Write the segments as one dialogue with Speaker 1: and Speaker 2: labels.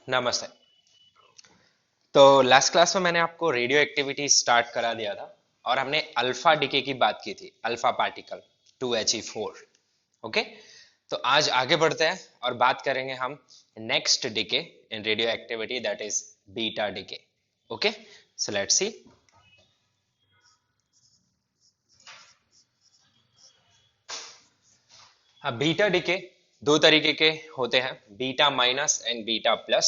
Speaker 1: नमस्ते। तो last class में मैंने आपको रेडियो एक्टिविटी स्टार्ट करा दिया था और हमने अल्फा डीके की बात की थी, अल्फा पार्टिकल 2He4। ओके, तो आज आगे बढ़ते हैं और बात करेंगे हम next decay in radioactivity, that is beta decay. Okay, so let's see. अब बीटा डीके दो तरीके के होते हैं, beta minus and beta plus.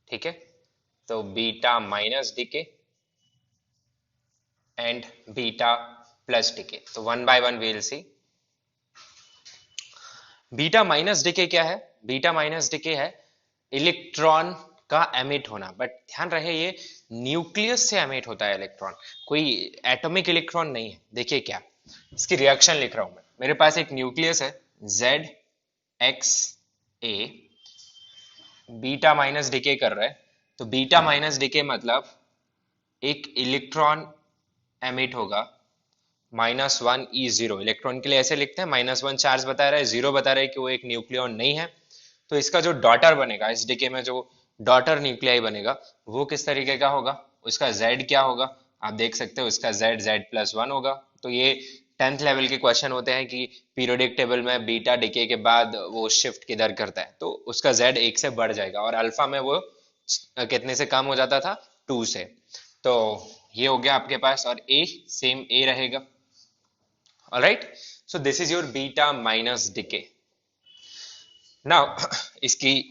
Speaker 1: ठीक है, तो beta minus decay and beta plus decay, तो one by one we will see. Beta minus decay क्या है? बीटा माइनस डीके है इलेक्ट्रॉन का एमिट होना, बट ध्यान रहे ये न्यूक्लियस से एमिट होता है इलेक्ट्रॉन, कोई एटॉमिक इलेक्ट्रॉन नहीं है। देखिए क्या, इसकी रिएक्शन लिख रहा हूं मैं। मेरे पास एक न्यूक्लियस है ZXA, बीटा माइनस डीके कर रहा है, तो बीटा माइनस डीके मतलब एक इलेक्ट्रॉन एमिट होगा -1 E0। इलेक्ट्रॉन के लिए ऐसे लिखते हैं, -1 चार्ज बता रहा है, 0 बता रहा है कि वो एक न्यूक्लियॉन नहीं है। तो इसका जो डॉटर बनेगा, इस डीके में जो डॉटर न्यूक्लियाई बनेगा वो किस तरीके का होगा, उसका Z क्या होगा? आप देख सकते हो, उसका Z Z+1 होगा। तो ये 10th लेवल के क्वेश्चन होते हैं कि पीरियोडिक टेबल में बीटा डीके के बाद वो शिफ्ट किधर करता है, तो उसका Z 1 से बढ़ जाएगा और अल्फा में वो कितने से कम हो जाता था, 2 से। तो ये हो गया आपके पास, और A सेम A रहेगा। Alright, so this is your beta minus decay. Now इसकी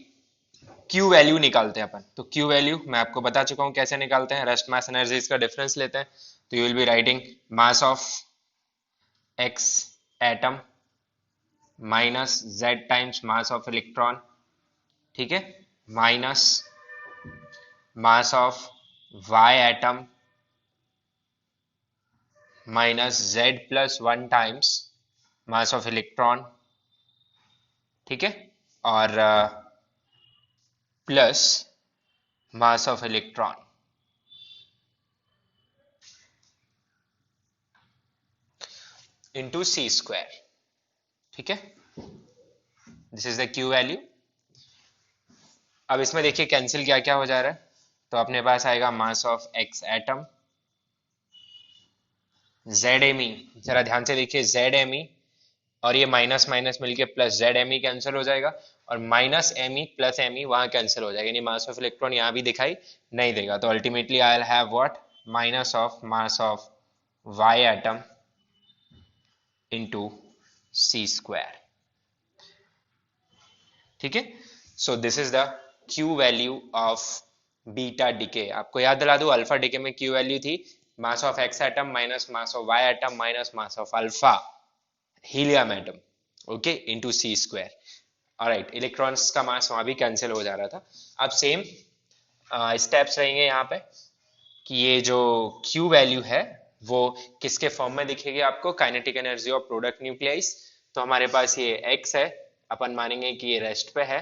Speaker 1: क्यू वैल्यू निकालते हैं अपन। तो क्यू वैल्यू मैं आपको बता चुका हूं कैसे निकालते हैं। रेस्ट मास एनर्जीज का डिफरेंस लेते हैं, तो you will be writing mass of X atom minus Z times mass of electron. ठीक है, minus mass of Y atom minus Z+1 times mass of electron. ठीक है, और plus mass of electron into C²। ठीक है, this is the Q value. अब इसमें देखिए कैंसिल क्या क्या हो जा रहा है, तो अपने पास आएगा mass of X atom, Z M E, जरा ध्यान से देखिए, जेड एम ई और ये माइनस माइनस मिलके plus Z M E cancel हो जाएगा, और minus M E plus M E वहां कैंसिल हो जाएगा, यानी मास ऑफ इलेक्ट्रॉन यहाँ भी दिखाई नहीं देगा। तो ultimately I will have what, minus of mass of Y atom into C²। ठीक है, सो this is the Q value of beta decay. आपको याद दिला दूं, अल्फा डीके में क्यू वैल्यू थी मास of X atom minus mass of Y atom minus mass of alpha helium atom, okay, into C²। Alright, electrons का मास वहां भी cancel हो जा रहा था। अब सेम स्टेप्स रहेंगे यहाँ पे कि ये जो Q वैल्यू है वो किसके फॉर्म में दिखेगी आपको, काइनेटिक एनर्जी ऑफ प्रोडक्ट न्यूक्लियाइज। तो हमारे पास ये X है, अपन मानेंगे कि ये रेस्ट पे है।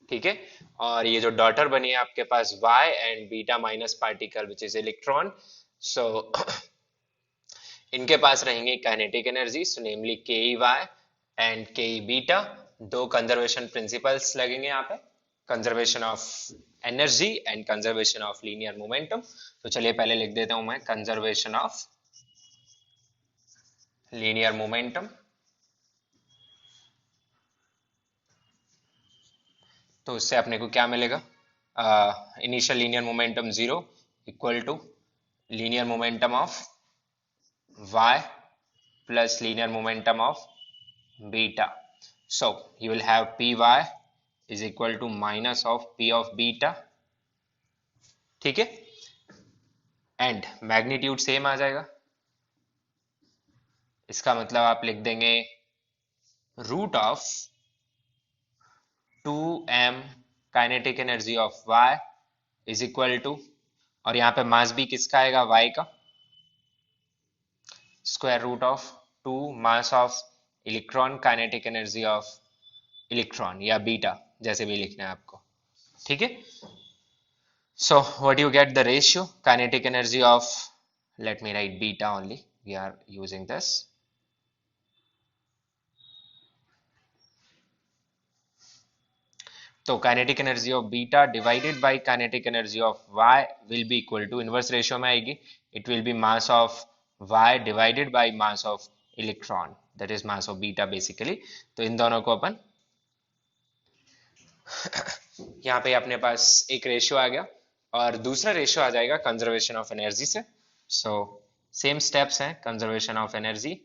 Speaker 1: ठीक है, और ये जो डॉटर बनी है आपके पास Y and beta minus particle which is electron, so इनके पास रहेंगे काइनेटिक एनर्जी, सो नेमली के ई वाई एंड के ई बीटा। दो कंजर्वेशन प्रिंसिपल्स लगेंगे यहाँ पे, conservation of energy and conservation of linear momentum. तो चलिए पहले लिख देता हूं मैं कंजर्वेशन ऑफ लीनियर मोमेंटम। तो उससे अपने को क्या मिलेगा, initial linear momentum 0 equal to linear momentum of y plus linear momentum of beta. So you will have py is equal to minus of p of beta. ठीक है, and magnitude same आ जाएगा। इसका मतलब आप लिख देंगे root of 2m kinetic energy of y is equal to, और यहाँ पे मास भी किसका आएगा, y का, square root of 2 mass of electron kinetic energy of electron या बीटा, जैसे भी लिखना है आपको। ठीक है, so what you get, the ratio kinetic energy of, let me write beta only, we are using this, तो kinetic energy of beta divided by kinetic energy of Y will be equal to, inverse ratio में आएगी, it will be mass of Y divided by mass of electron, that is mass of beta basically. तो इन दोनों को अपन यहाँ पे अपने पास एक रेशियो आ गया और दूसरा रेशियो आ जाएगा कंजर्वेशन ऑफ एनर्जी से। सो सेम स्टेप्स हैं कंजर्वेशन ऑफ एनर्जी।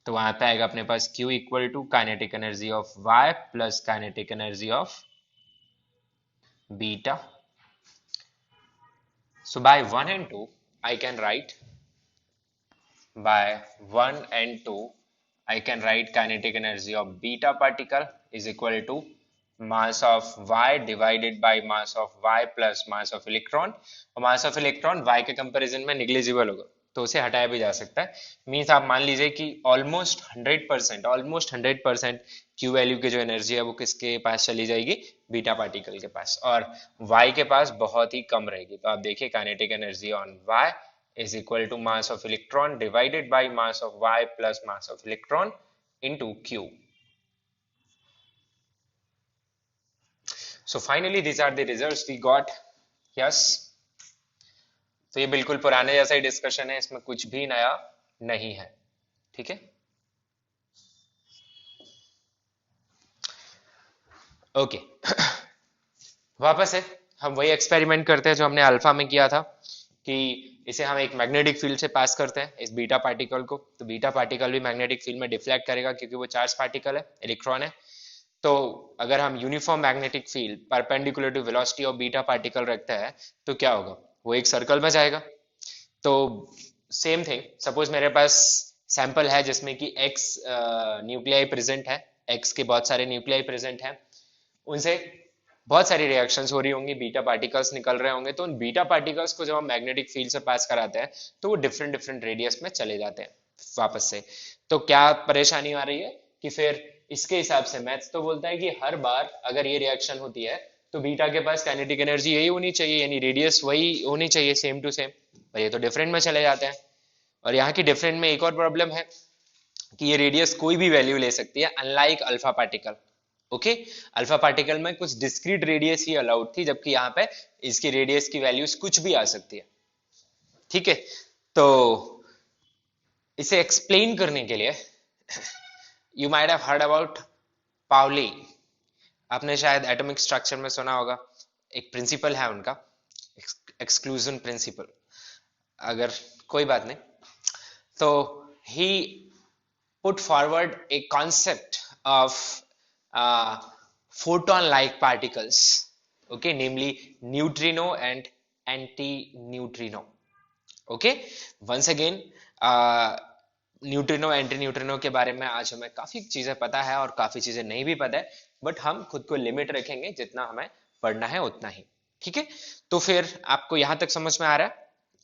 Speaker 1: तो वहां पे आएगा अपने पास Q equal to kinetic energy of Y plus kinetic energy of beta. So by 1 and 2 I can write, by 1 and 2 I can write kinetic energy of beta particle is equal to mass of Y divided by mass of Y plus mass of electron। और mass of electron Y के comparison में negligible होगा तो उसे हटाया भी जा सकता है। मीन्स आप मान लीजिए कि ऑलमोस्ट 100% Q वैल्यू की जो एनर्जी है वो किसके पास चली जाएगी, बीटा पार्टिकल के पास, और Y के पास बहुत ही कम रहेगी। तो आप देखिए kinetic energy on Y is equal to mass of electron divided by mass of Y plus mass of electron into Q. So finally these are the results we got. Yes. तो ये बिल्कुल पुराने जैसा ही डिस्कशन है, इसमें कुछ भी नया नहीं है, ठीक है। ओके वापस से हम वही एक्सपेरिमेंट करते हैं जो हमने अल्फा में किया था, कि इसे हम एक मैग्नेटिक फील्ड से पास करते हैं इस बीटा पार्टिकल को। तो बीटा पार्टिकल भी मैग्नेटिक फील्ड में डिफ्लेक्ट करेगा क्योंकि वो चार्ज पार्टिकल है, इलेक्ट्रॉन है। तो अगर हम uniform magnetic field perpendicular to velocity of beta particle रखते हैं तो क्या होगा, वो एक सर्कल में जाएगा। तो सेम थिंग, सपोज मेरे पास सैंपल है जिसमें कि एक्स न्यूक्लियाई प्रेजेंट है, एक्स के बहुत सारे न्यूक्लियाई प्रेजेंट हैं, उनसे बहुत सारी रिएक्शंस हो रही होंगी, बीटा पार्टिकल्स निकल रहे होंगे। तो उन बीटा पार्टिकल्स को जब हम मैग्नेटिक फील्ड से पास कराते हैं तो वो डिफरेंट डिफरेंट रेडियस में चले जाते हैं वापस से। तो क्या परेशानी आ रही है कि फिर इसके हिसाब से मैथ्स तो बोलता है कि हर बार अगर ये रिएक्शन होती है तो बीटा के पास काइनेटिक एनर्जी यही होनी चाहिए, यानी रेडियस वही होनी चाहिए सेम टू सेम, पर ये तो डिफरेंट में चले जाते हैं। और यहाँ की डिफरेंट में एक और प्रॉब्लम है कि ये रेडियस कोई भी वैल्यू ले सकती है, unlike alpha particle. Okay, alpha particle में कुछ डिस्क्रीट रेडियस ही अलाउड थी, जबकि यहाँ पे इसकी रेडियस की वैल्यूज कुछ भी आ सकती है, ठीक है। तो इसे एक्सप्लेन करने के लिए you might have heard about Pauli, आपने शायद एटॉमिक स्ट्रक्चर में सुना होगा, एक प्रिंसिपल है उनका, एक्सक्लूजन प्रिंसिपल। अगर कोई बात नहीं, तो he put forward a concept of photon like particles, okay, namely neutrino and anti-neutrino. Okay, once again neutrino anti neutrino के बारे में आज हमें काफी चीजें पता है और काफी चीजें नहीं भी पता है, बट हम खुद को लिमिट रखेंगे, जितना हमें पढ़ना है उतना ही, ठीक है। तो फिर आपको यहां तक समझ में आ रहा है,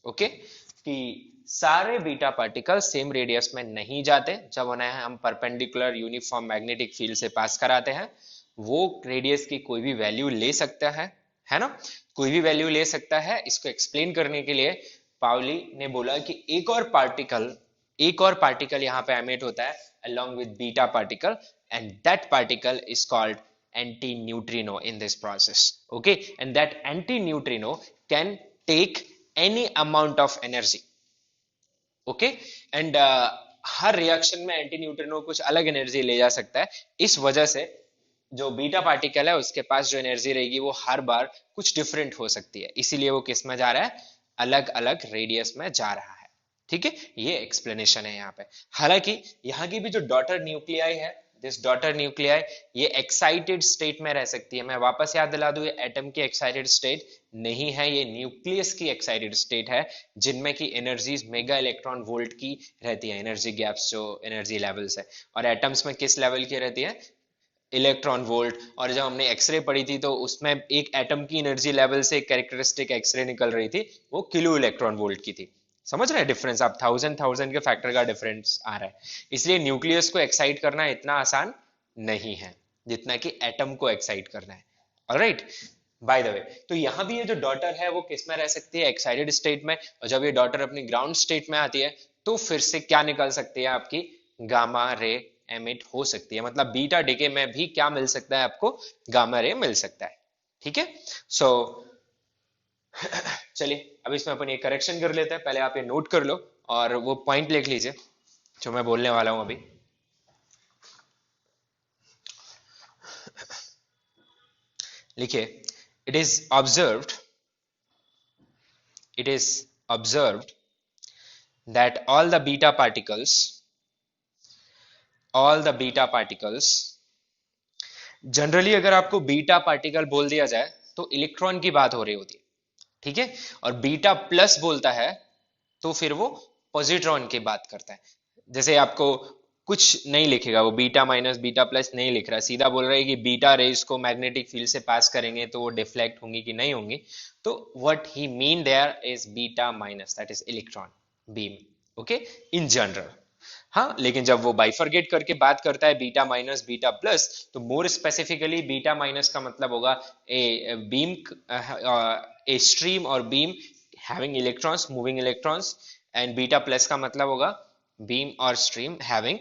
Speaker 1: ओके, कि सारे बीटा पार्टिकल सेम रेडियस में नहीं जाते जब उन्हें हम परपेंडिकुलर यूनिफॉर्म मैग्नेटिक फील्ड से पास कराते हैं। वो रेडियस की कोई भी वैल्यू ले सकता है ना, कोई भी वैल्यू ले सकता है। इसको एक्सप्लेन करने के लिए पाउली ने बोला कि एक और पार्टिकल यहाँ पे एमिट होता है along with beta particle, and that particle is called anti-neutrino in this process, okay, and that anti-neutrino can take any amount of energy, okay, and her reaction में एंटी न्यूट्रिनो कुछ अलग energy ले जा सकता है। इस वजह से जो बीटा पार्टिकल है उसके पास जो एनर्जी रहेगी वो हर बार कुछ डिफरेंट हो सकती है, इसीलिए वो किस में जा रहा है, अलग अलग रेडियस में जा रहा है, ठीक है। ये एक्सप्लेनेशन है यहाँ पे। हालांकि यहाँ की भी जो डॉटर न्यूक्लियाई है, दिस डॉटर न्यूक्लियाई, ये एक्साइटेड स्टेट में रह सकती है। मैं वापस याद दिला दूं, ये एटम की एक्साइटेड स्टेट नहीं है, ये न्यूक्लियस की एक्साइटेड स्टेट है, जिनमें की एनर्जीज मेगा इलेक्ट्रॉन वोल्ट की रहती है, एनर्जी गैप्स जो एनर्जी लेवल्स है, और एटम्स में किस लेवल की रहती है, इलेक्ट्रॉन वोल्ट। और जब हमने एक्सरे पढ़ी थी तो उसमें एक एटम की एनर्जी लेवल से एक कैरेक्टरिस्टिक एक्सरे निकल रही थी, वो किलो इलेक्ट्रॉन वोल्ट की थी। समझ रहे हैं डिफरेंस आप, 1000 के फैक्टर का डिफरेंस आ रहा है। इसलिए न्यूक्लियस को एक्साइट करना इतना आसान नहीं है जितना कि एटम को एक्साइट करना है। ऑलराइट, बाय द वे, तो यहाँ भी ये जो डॉटर है वो किस में रह सकती है, एक्साइटेड स्टेट में, और जब ये डॉटर अपनी ग्राउंड स्टेट में आती है तो फिर से क्या निकल सकती है आपकी, गामा रे एमिट हो सकती है, मतलब बीटा डिके में भी क्या मिल सकता है आपको, गामा रे मिल सकता है। ठीक है, सो चलिए अब इसमें अपन एक करेक्शन कर लेते हैं, पहले आप ये नोट कर लो और वो पॉइंट लिख लीजिए जो मैं बोलने वाला हूं अभी। लिखिए, it is observed, it is observed that all the beta particles, generally अगर आपको बीटा पार्टिकल बोल दिया जाए तो इलेक्ट्रॉन की बात हो रही होती है, ठीक है, और बीटा प्लस बोलता है तो फिर वो पॉजिट्रॉन की बात करता है। जैसे आपको कुछ नहीं लिखेगा, वो बीटा माइनस बीटा प्लस नहीं लिख रहा, सीधा बोल रहा है कि बीटा रेज को मैग्नेटिक फील्ड से पास करेंगे तो वो डिफ्लेक्ट होंगी कि नहीं होंगी। तो what he mean there is beta minus, that is electron beam, okay, in general. हाँ, लेकिन जब वो बाइफरगेट करके बात करता है बीटा माइनस बीटा प्लस, तो मोर स्पेसिफिकली बीटा माइनस का मतलब होगा ए बीम, ए स्ट्रीम और beam having electrons, moving electrons, and beta plus का मतलब होगा बीम और stream having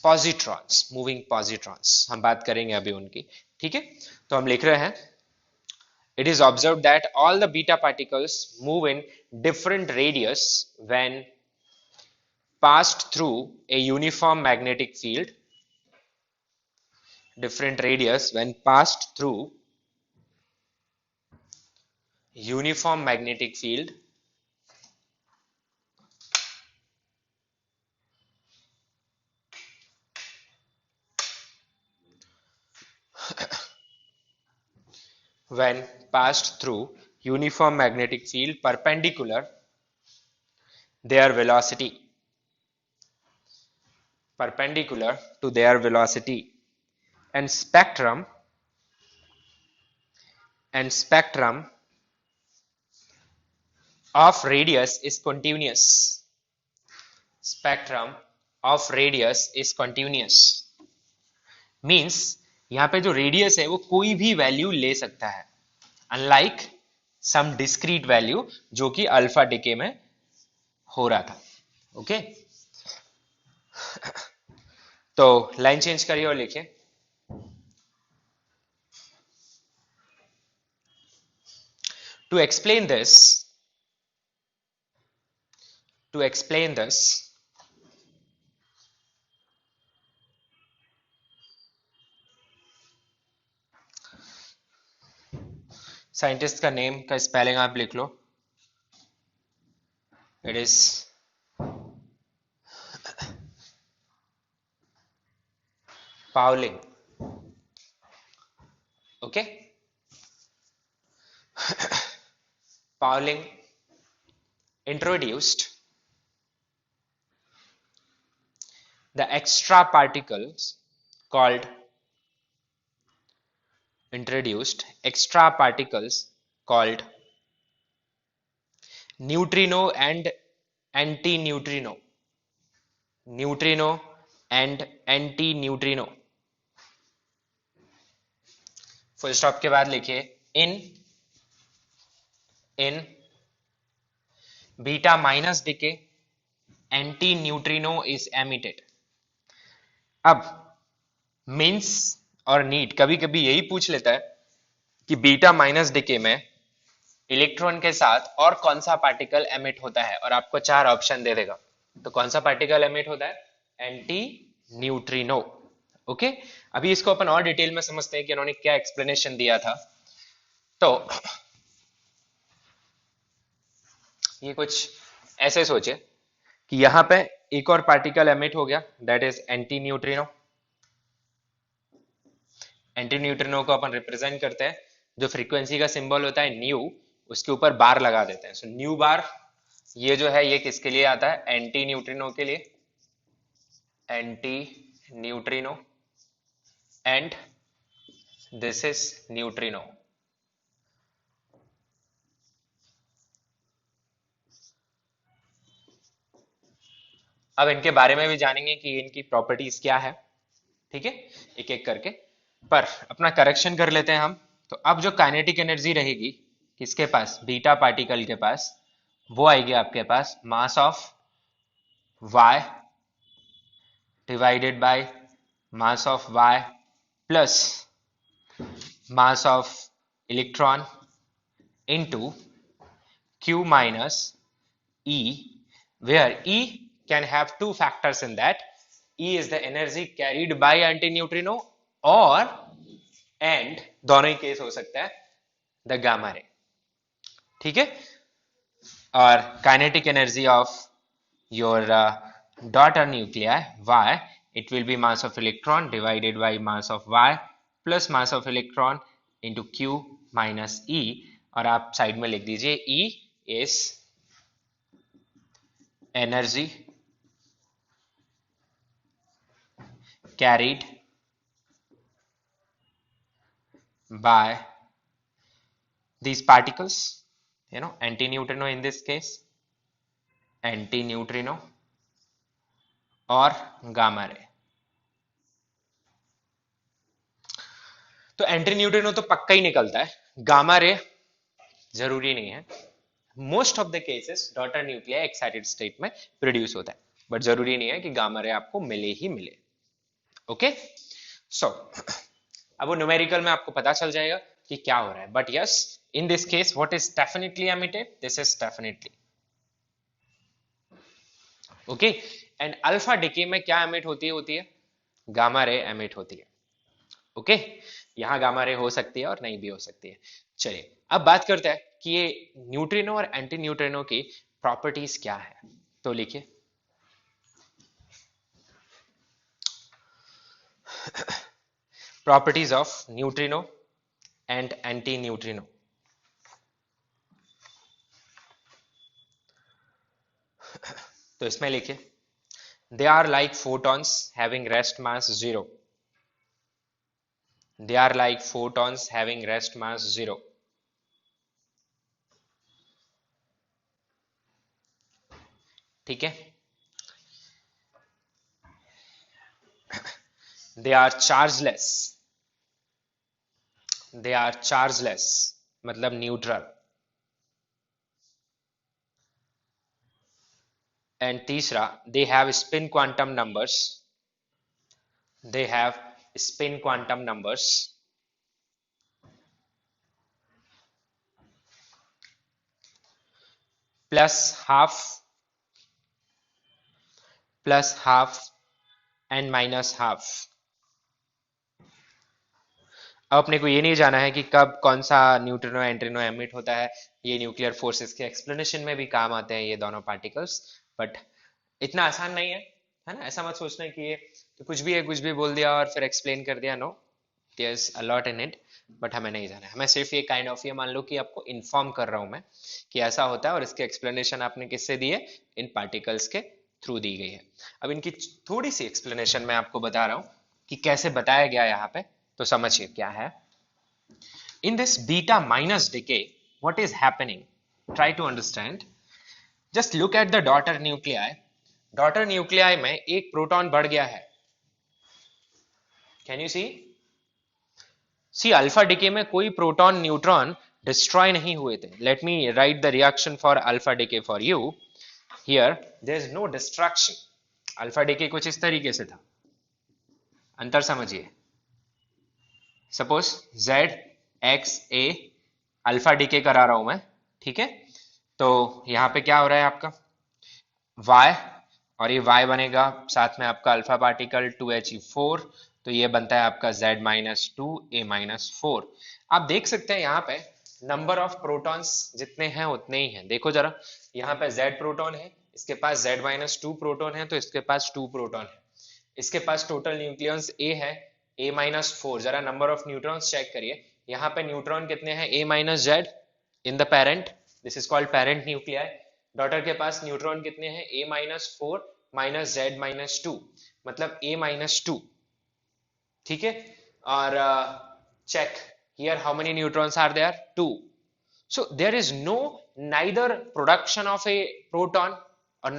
Speaker 1: positrons, moving positrons. हम बात करेंगे अभी उनकी, ठीक है। तो हम लिख रहे हैं, it is observed that all the beta particles move in different radius when passed through a uniform magnetic field, different radius when passed through uniform magnetic field when passed through uniform magnetic field perpendicular their velocity, perpendicular to their velocity, and spectrum of radius is continuous, spectrum of radius is continuous means यहां पे जो radius है वो कोई भी value ले सकता है, अनलाइक सम डिस्क्रीट वैल्यू जो कि अल्फा डिके में हो रहा था, ओके। तो लाइन चेंज करिए और लिखिए, to explain this साइंटिस्ट का नेम का स्पेलिंग आप लिख लो, it is Pauling, okay. Pauling introduced the extra particles called neutrino and antineutrino, neutrino and antineutrino। Full stop के बाद लिखिए, in beta minus decay anti neutrino is emitted। अब means और नीट कभी कभी यही पूछ लेता है कि बीटा माइनस डिके में इलेक्ट्रॉन के साथ और कौन सा पार्टिकल एमिट होता है, और आपको 4 ऑप्शन दे देगा। तो कौन सा पार्टिकल एमिट होता है, एंटी न्यूट्रिनो, ओके। अभी इसको अपन और डिटेल में समझते हैं कि उन्होंने क्या एक्सप्लेनेशन दिया था। तो ये कुछ ऐसे सोचे कि यहां पे एक और पार्टिकल एमिट हो गया, that is anti neutrino. Anti neutrino को अपन रिप्रेजेंट करते हैं, जो फ्रीक्वेंसी का सिंबल होता है न्यू, उसके ऊपर बार लगा देते हैं। सो न्यू बार, ये जो है ये किसके लिए आता है, एंटी न्यूट्रिनो के लिए, anti neutrino, and this is neutrino. अब इनके बारे में भी जानेंगे कि इनकी प्रॉपर्टीज क्या है, ठीक है, एक एक करके। पर अपना करेक्शन कर लेते हैं हम। तो अब जो काइनेटिक एनर्जी रहेगी किसके पास, बीटा पार्टिकल के पास, वो आएगी आपके पास mass of y divided by mass of y plus mass of electron into q minus E, where E can have two factors in that. E is the energy carried by antineutrino or and दोनों ही case हो सकता है the gamma ray. ठीक है. और kinetic energy of your daughter nuclei y, it will be mass of electron divided by mass of y plus mass of electron into q minus E. और आप side में लिख दीजिए E is energy carried by these particles, you know, antineutrino in this case, antineutrino और gamma ray. तो antineutrino तो पक्का ही निकलता है, गामा रे जरूरी नहीं है. Most of the cases daughter nuclei excited state में प्रोड्यूस होता है, बट जरूरी नहीं है कि गामा रे आपको मिले ही मिले. ओके, सो अब वो न्यूमेरिकल में आपको पता चल जाएगा कि क्या हो रहा है. But yes, in this case what is definitely emitted, this is definitely okay. And alpha decay में क्या एमिट होती है गामा रे एमिट होती है. ओके, यहां गामा रे हो सकती है और नहीं भी हो सकती है. चलिए अब बात करते हैं कि ये न्यूट्रिनो और एंटी न्यूट्रिनो की प्रॉपर्टीज क्या है. तो लिखिए properties of neutrino and anti neutrino. तो इसमें लिखिए they are like photons having rest mass 0. They are like photons having rest mass 0. ठीक है. They are chargeless. They are chargeless मतलब न्यूट्रल. एंड तीसरा, they have spin quantum numbers. They have spin quantum numbers plus half and minus half. अब अपने को ये नहीं जाना है कि कब कौन सा न्यूट्रिनो एंट्रिनो एमिट होता है. ये न्यूक्लियर फोर्सेस के एक्सप्लेनेशन में भी काम आते हैं ये दोनों पार्टिकल्स, बट इतना आसान नहीं है ना. ऐसा मत सोचना कि ये तो कुछ भी है, कुछ भी बोल दिया और फिर एक्सप्लेन कर दिया. No, there is a lot in it, but हमें नहीं जाना है. हमें सिर्फ ये काइंड ऑफ ये मान लो कि आपको इन्फॉर्म कर रहा हूं मैं कि ऐसा होता है और इसके एक्सप्लेनेशन आपने किससे दी है, इन पार्टिकल्स के थ्रू दी गई है. अब इनकी थोड़ी सी एक्सप्लेनेशन मैं आपको बता रहा हूं कि कैसे बताया गया यहाँ पे, तो समझिए क्या है. In this beta minus decay what is happening, try to understand. Just look at the daughter nuclei. Daughter nuclei में एक प्रोटॉन बढ़ गया है. Can you see alpha decay में कोई प्रोटॉन न्यूट्रॉन डिस्ट्रॉय नहीं हुए थे. Let me write the reaction for alpha decay for you. Here there is no destruction. Alpha decay कुछ इस तरीके से था. अंतर समझिए. Suppose Z X A alpha decay करा रहा हूं मैं. ठीक है, तो यहां पे क्या हो रहा है आपका Y, और ये Y बनेगा साथ में आपका अल्फा पार्टिकल 2He4, तो ये बनता है आपका Z-2 A-4. आप देख सकते हैं यहाँ पे नंबर ऑफ प्रोटॉन्स जितने हैं उतने ही हैं. देखो जरा, यहाँ पे Z प्रोटॉन है, इसके पास Z-2 प्रोटॉन है, तो इसके पास 2 प्रोटॉन है. इसके पास टोटल न्यूक्लियॉन्स A है A-4. जरा नंबर ऑफ न्यूट्रॉन्स चेक करिए. यहाँ पे न्यूट्रॉन कितने हैं A-Z in the parent, this is called parent nuclei. Daughter के पास न्यूट्रॉन कितने हैं A-4 माइनस Z-2 मतलब A-2. ठीक है, और check here how many neutrons are there, 2. So there is no neither production of a proton और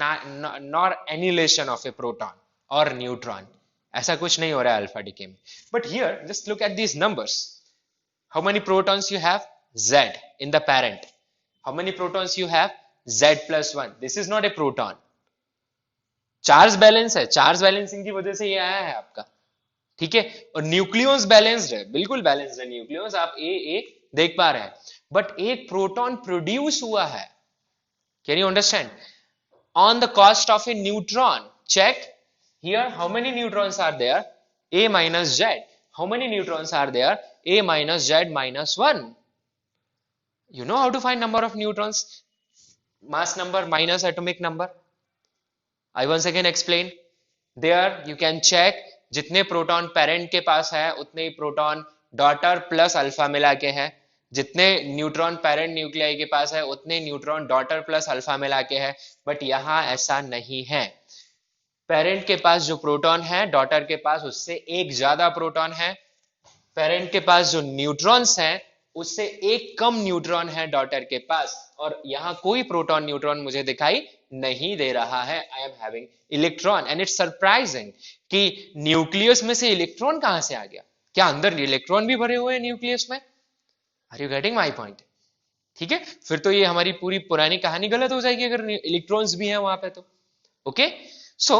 Speaker 1: nor annihilation of a proton और neutron. ऐसा कुछ नहीं हो रहा है अल्फा डिके में. But here just look at these numbers. How many protons you have, Z in the parent. How many protons you have, Z plus 1. This is not a proton. Charge balance है, charge balancing की वजह से ये आया है आपका, ठीक है। और न्यूक्लियस बैलेंस्ड है, बिल्कुल बैलेंस्ड है न्यूक्लियस, आप ए देख पा रहे हैं, बट एक प्रोटॉन प्रोड्यूस हुआ है। Can you understand? On the cost of a neutron, check here how many neutrons are there, a minus z. How many neutrons are there? A minus z minus 1. You know how to find number of neutrons? Mass number minus atomic number. I once again explain. There you can check, जितने proton parent के पास है उतने ही proton daughter plus alpha मिला के है, जितने neutron parent nuclei के पास है उतने न्यूट्रॉन डॉटर प्लस अल्फा मिला के है, बट यहां ऐसा नहीं है। पेरेंट के पास जो प्रोटॉन है डॉटर के पास उससे एक ज्यादा प्रोटॉन है, पेरेंट के पास जो न्यूट्रॉन्स हैं उससे एक कम न्यूट्रॉन है डॉटर के पास, और यहां कोई प्रोटॉन न्यूट्रॉन मुझे दिखाई नहीं दे रहा है। I am having electron and it's surprising कि न्यूक्लियस में से इलेक्ट्रॉन कहां से आ गया? क्या अंदर इलेक्ट्रॉन भी भरे हुए हैं न्यूक्लियस में? Are you getting my point? ठीक है, फिर तो ये हमारी पूरी पुरानी कहानी गलत हो जाएगी अगर इलेक्ट्रॉन्स भी हैं वहां पे तो। ओके, सो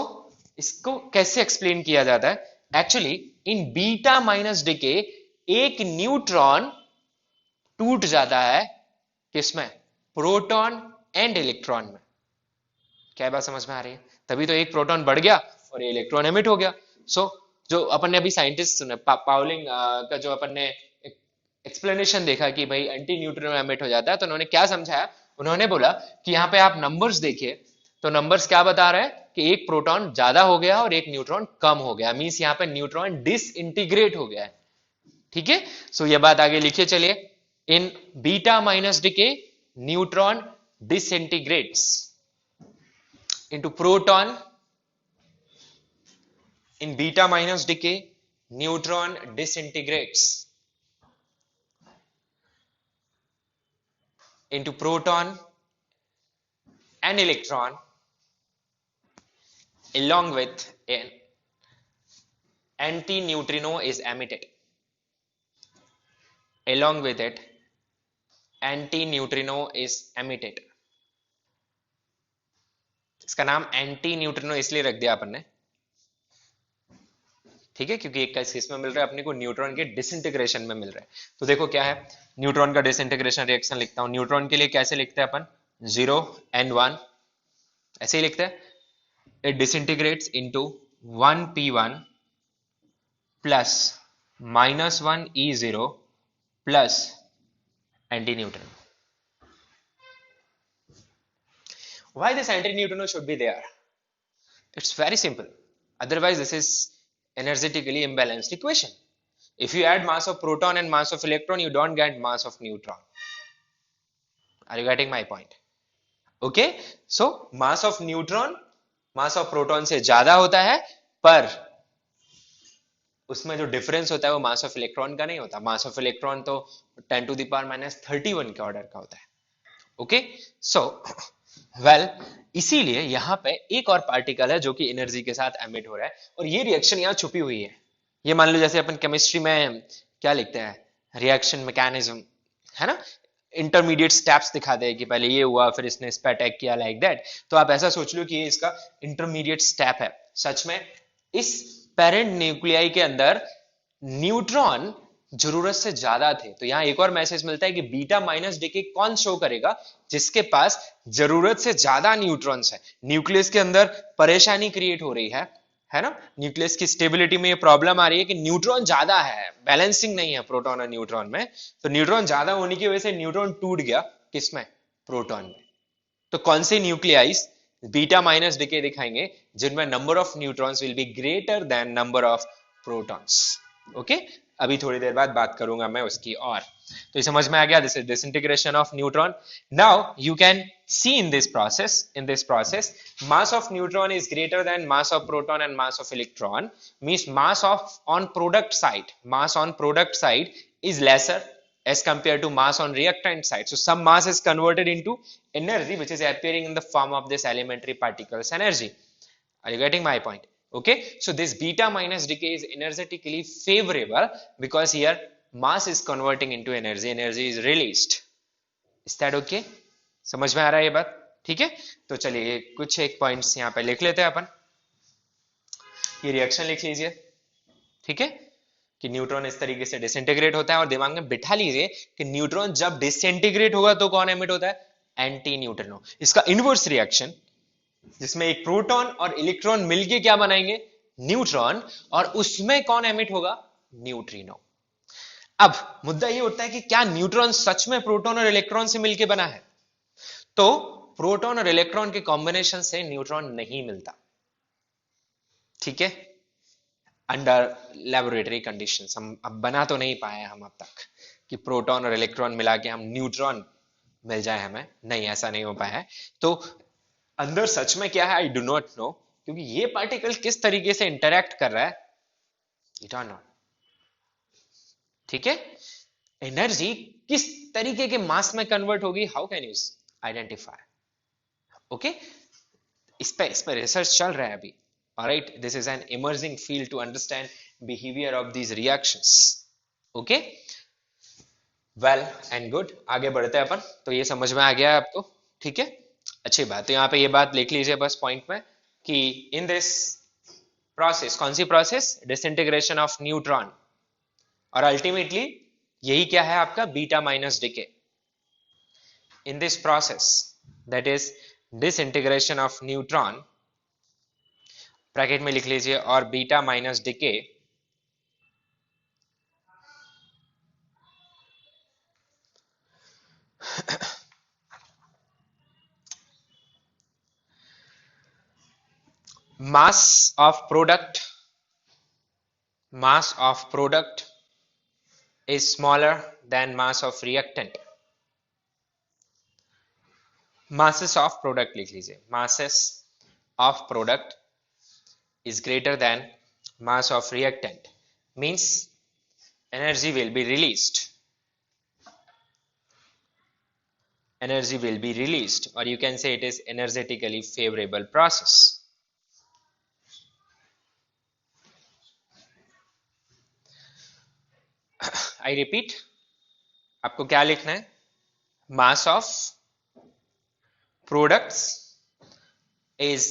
Speaker 1: इसको कैसे एक्सप्लेन किया जाता है? Actually in beta minus decay एक न्यूट्रॉन टूट जाता है किसमें? प्रोटॉन एंड इलेक्ट्रॉन में। क्या बात समझ में आ रही है? तभी तो एक प्रोटॉन बढ़ गया और ये इलेक्ट्रॉन एमिट हो गया। सो जो अपन ने अभी साइंटिस्ट सुने पाउलिंग का जो अपन ने एक्सप्लेनेशन देखा कि भाई एंटी न्यूट्रिनो एमिट हो जाता है, तो उन्होंने क्या समझाया? उन्होंने बोला कि यहाँ पे आप नंबर्स देखिए, तो नंबर्स क्या बता रहे हैं कि एक प्रोटॉन ज्यादा हो गया और एक न्यूट्रॉन कम हो गया, मींस यहाँ पे न्यूट्रॉन डिसइंटीग्रेट हो गया है। ठीक है, सो ये बात आगे लिखिए चलिए, in beta minus decay neutron disintegrates into proton, in beta minus decay neutron disintegrates into proton and electron along with an anti-neutrino is emitted, along with it anti-neutrino is emitted। इसका नाम एंटी न्यूट्रिनो इसलिए रख दिया अपन ने, ठीक है, क्योंकि एक केस में मिल रहा है अपने को न्यूट्रॉन के डिसइंटीग्रेशन में मिल रहा है। तो देखो क्या है, न्यूट्रॉन का डिसइंटीग्रेशन रिएक्शन लिखता हूं। न्यूट्रॉन के लिए कैसे लिखते हैं अपन? 0n1 ऐसे ही लिखते हैं। It डिसइंटीग्रेट्स into 1p1 plus -1e0 plus anti neutrino. Why this antineutrino should be there? It's very simple. Otherwise, this is energetically imbalanced equation. If you add mass of proton and mass of electron, you don't get mass of neutron. Are you getting my point? Okay. So mass of neutron, mass of proton से ज्यादा होता है, पर उसमें जो difference होता है वो मास ऑफ इलेक्ट्रॉन का नहीं होता। मास ऑफ इलेक्ट्रॉन तो 10⁻³ के ऑर्डर का होता है। ओके, सो वेल इसीलिए यहां पे एक और पार्टिकल है जो कि एनर्जी के साथ एमिट हो रहा है, और ये रिएक्शन यहां छुपी हुई है। ये मान लो जैसे अपन केमिस्ट्री में क्या लिखते हैं, रिएक्शन मैकेनिज्म, है ना, इंटरमीडिएट स्टेप्स दिखाते हैं कि पहले ये हुआ फिर इसने इस पे अटैक किया, लाइक दैट। तो आप ऐसा सोच लो कि ये इसका इंटरमीडिएट स्टेप है। सच में इस पेरेंट न्यूक्लियाई के अंदर न्यूट्रॉन जरूरत से ज्यादा थे। तो यहां एक और मैसेज मिलता है कि बीटा माइनस डिके कौन शो करेगा? जिसके पास जरूरत से ज्यादा न्यूट्रॉन्स है। न्यूक्लियस के अंदर परेशानी क्रिएट हो रही है ना, न्यूक्लियस की स्टेबिलिटी में ये प्रॉब्लम आ रही है कि न्यूट्रॉन ज्यादा है, बैलेंसिंग नहीं है प्रोटॉन और न्यूट्रॉन में। तो न्यूट्रॉन ज्यादा होने की वजह से न्यूट्रॉन टूट गया, किसमें? प्रोटॉन में। तो कौन से न्यूक्लियाइज बीटा माइनस डिके दिखाएंगे जिनमें number of neutrons will be greater than number of protons? Okay, अभी थोड़ी देर बाद बात करूंगा मैं उसकी। और तो ये समझ में आ गया, this is disintegration of neutron. Now you can see in this process mass of neutron is greater than mass of proton and mass of electron, means mass on product side is lesser as compared to mass on reactant side. So some mass is converted into energy which is appearing in the form of this elementary particles energy. Are you getting my point? Okay, so this beta minus decay is energetically favorable because here mass is converting into energy is released. Is that okay? समझ में आ रहा है ये बात? ठीक है, तो चलिए कुछ एक पॉइंट्स यहाँ पे लिख लेते हैं अपन। ये रिएक्शन लिख लीजिए, ठीक है, कि न्यूट्रॉन इस तरीके से डिसइंटीग्रेट होता है, और दिमाग में बिठा लीजिए कि न्यूट्रॉन जब डिसइंटीग्रेट होगा तो कौन एमिट होता है, एंटी न्यूट्रिनो। इसका इनवर्स रिएक्शन, जिसमें एक प्रोटॉन और इलेक्ट्रॉन मिलके क्या बनाएंगे, न्यूट्रॉन, और उसमें कौन एमिट होगा, न्यूट्रिनो। अब मुद्दा ये उठता है कि क्या न्यूट्रॉन सच में प्रोटॉन और इलेक्ट्रॉन से मिलके बना है, तो प्रोटॉन और इलेक्ट्रॉन के कॉम्बिनेशन से न्यूट्रॉन नहीं मिलता, ठीक है, अंडर लेबोरेटरी कंडीशंस। हम अब बना तो नहीं पाए हम अब तक कि प्रोटॉन और इलेक्ट्रॉन मिला के हम न्यूट्रॉन मिल जाए हमें, नहीं, ऐसा नहीं हो पाया है। तो अंदर सच में क्या है, आई डू नॉट नो, क्योंकि ये पार्टिकल किस तरीके से इंटरैक्ट कर रहा है, वी डोंट नो, ठीक है। एनर्जी किस तरीके के मास में कन्वर्ट होगी, how can you identify, okay, इस पे रिसर्च चल रहा है अभी। Alright, this is an emerging field to understand behavior of these reactions. Okay? Well and good. आगे बढ़ते हैं अपन। तो ये समझ में आ गया है आपको, ठीक है, अच्छी बात। तो यहाँ पे ये बात लिख लीजिए बस पॉइंट में कि इन दिस प्रोसेस, कौन सी प्रोसेस, डिसइंटीग्रेशन ऑफ न्यूट्रॉन, और अल्टीमेटली यही क्या है आपका, beta minus decay. In this process, that is disintegration of neutron, bracket में लिख लीजिए, और beta minus decay mass of product is smaller than mass of reactant. Masses of product लिख लीजिए, masses of product is greater than mass of reactant, means energy will be released, or you can say it is energetically favorable process. I repeat, आपको क्या लिखना है, mass of products is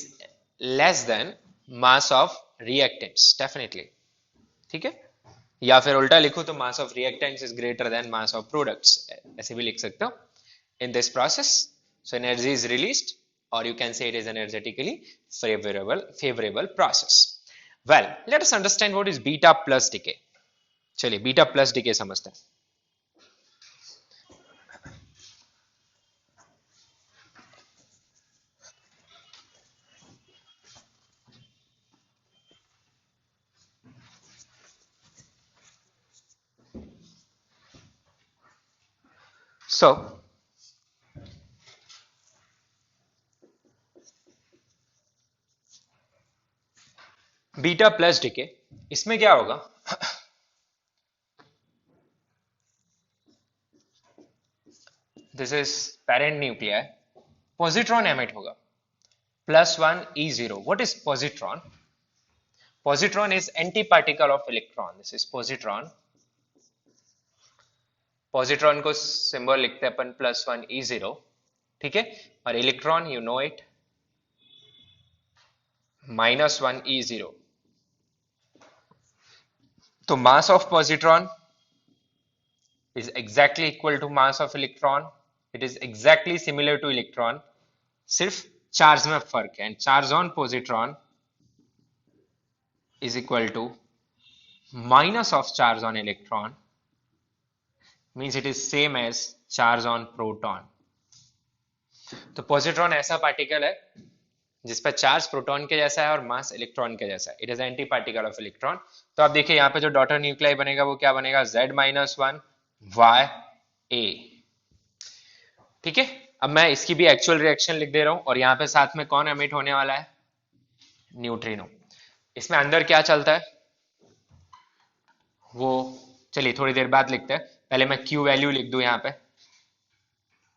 Speaker 1: less than mass of reactants, definitely, ठीक है, या फिर उल्टा लिखो तो mass of reactants is greater than mass of products, ऐसे भी लिख सकते हो। In this process, so energy is released, or you can say it is energetically favorable process. Well, let us understand what is beta plus decay. चलिए beta plus decay समझते हैं। So beta plus decay, इसमें क्या होगा, this is parent nuclear, positron emit होगा, +1 E0. What is positron? Positron is antiparticle of electron. This is positron. Positron को symbol लिखते हैं अपन +1 E0, ठीक है, और electron you know it, -1 E0. तो mass of positron is exactly equal to mass of electron. It is exactly similar to electron. सिर्फ charge में फर्क है, and charge on positron is equal to minus of charge on electron, means it is same as charge on proton. तो positron ऐसा particle है जिस पर charge proton के जैसा है और मास इलेक्ट्रॉन के जैसा है, it is anti particle of electron. तो आप देखिए यहाँ पे जो डॉटर न्यूक्लियाई बनेगा वो क्या बनेगा, Z-1 Ya, ठीक है। अब मैं इसकी भी एक्चुअल रिएक्शन लिख दे रहा हूं, और यहाँ पे साथ में कौन एमिट होने वाला है, न्यूट्रिनो। इसमें अंदर क्या चलता है वो चलिए थोड़ी देर बाद लिखते हैं, पहले मैं Q वैल्यू लिख दूं यहाँ पे।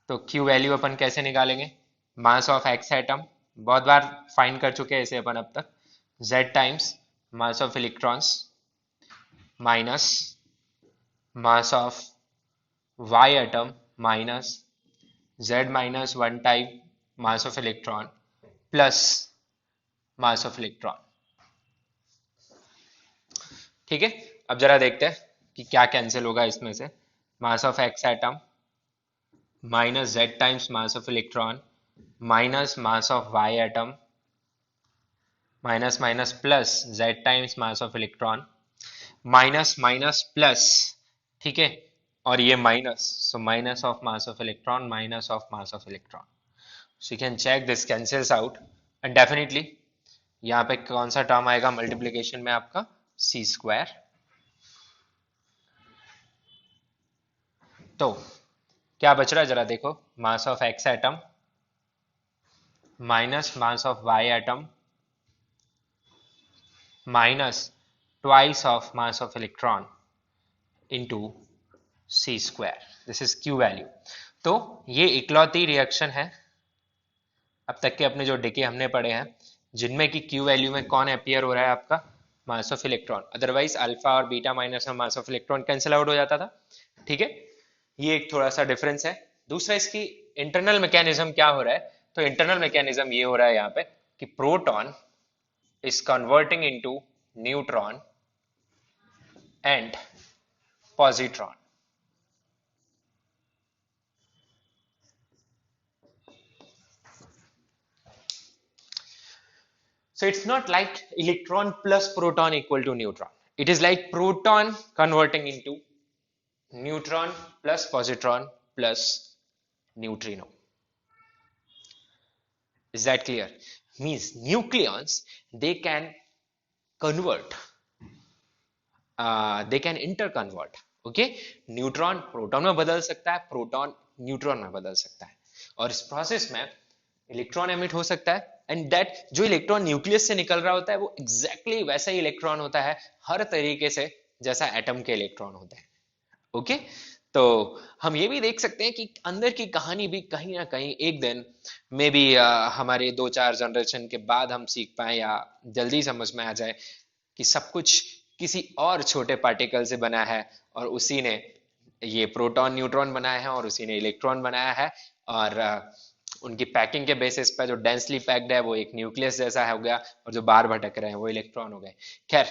Speaker 1: तो Q वैल्यू अपन कैसे निकालेंगे, मास ऑफ एक्स एटम, बहुत बार फाइंड कर चुके हैं इसे अपन अब तक, Z times mass of electrons minus mass of Y atom minus Z-1 time mass of electron plus mass of electron, ठीक है, अब जरा देखते हैं कि क्या कैंसिल होगा इसमें से। Mass of X atom minus Z times mass of electron minus mass of Y atom minus minus plus Z times mass of electron minus minus plus, ठीक है, और ये minus, so minus of mass of electron minus of mass of electron. So you can check this cancels out and definitely यहाँ पे कौन सा term आएगा multiplication में, आपका सी स्क्वायर। तो क्या बच रहा है जरा देखो, mass of X atom minus mass of Y atom minus twice of mass of electron into C square, this is Q value. तो ये इकलौती रिएक्शन है अब तक के अपने जो डिके हमने पढ़े हैं जिनमें कि क्यू वैल्यू में कौन अपियर हो रहा है, आपका मास ऑफ इलेक्ट्रॉन। अदरवाइज अल्फा और बीटा माइनस में मास ऑफ इलेक्ट्रॉन कैंसिल आउट हो जाता था, ठीक है। ये एक थोड़ा सा डिफरेंस है। दूसरा इसकी इंटरनल मैकेनिज्म क्या हो रहा है, तो इंटरनल मैकेनिज्म ये हो रहा है यहाँ पे कि proton is converting into neutron and positron. So it's not like electron plus proton equal to neutron. It is like proton converting into neutron plus positron plus neutrino. Is that clear? Means nucleons, they can convert, they can interconvert. Okay, neutron proton में बदल सकता है, proton neutron में बदल सकता है, और इस प्रोसेस में इलेक्ट्रॉन एमिट हो सकता है। एंड दैट जो इलेक्ट्रॉन न्यूक्लियस से निकल रहा होता है वो एग्जैक्टली exactly वैसा ही इलेक्ट्रॉन होता है हर तरीके से जैसा एटम के इलेक्ट्रॉन होते हैं। ओके, तो हम ये भी देख सकते हैं कि अंदर की कहानी भी कहीं ना कहीं एक दिन में भी हमारे 2-4 जनरेशन के बाद हम सीख पाए या जल्दी समझ में आ जाए कि सब कुछ किसी और छोटे पार्टिकल से बना है और उसी ने ये प्रोटॉन न्यूट्रॉन बनाया है और उसी ने इलेक्ट्रॉन बनाया है, और उनकी पैकिंग के बेसिस पर जो डेंसली पैक्ड है वो एक न्यूक्लियस जैसा हो गया और जो बाहर भटक रहे हैं वो इलेक्ट्रॉन हो गए। खैर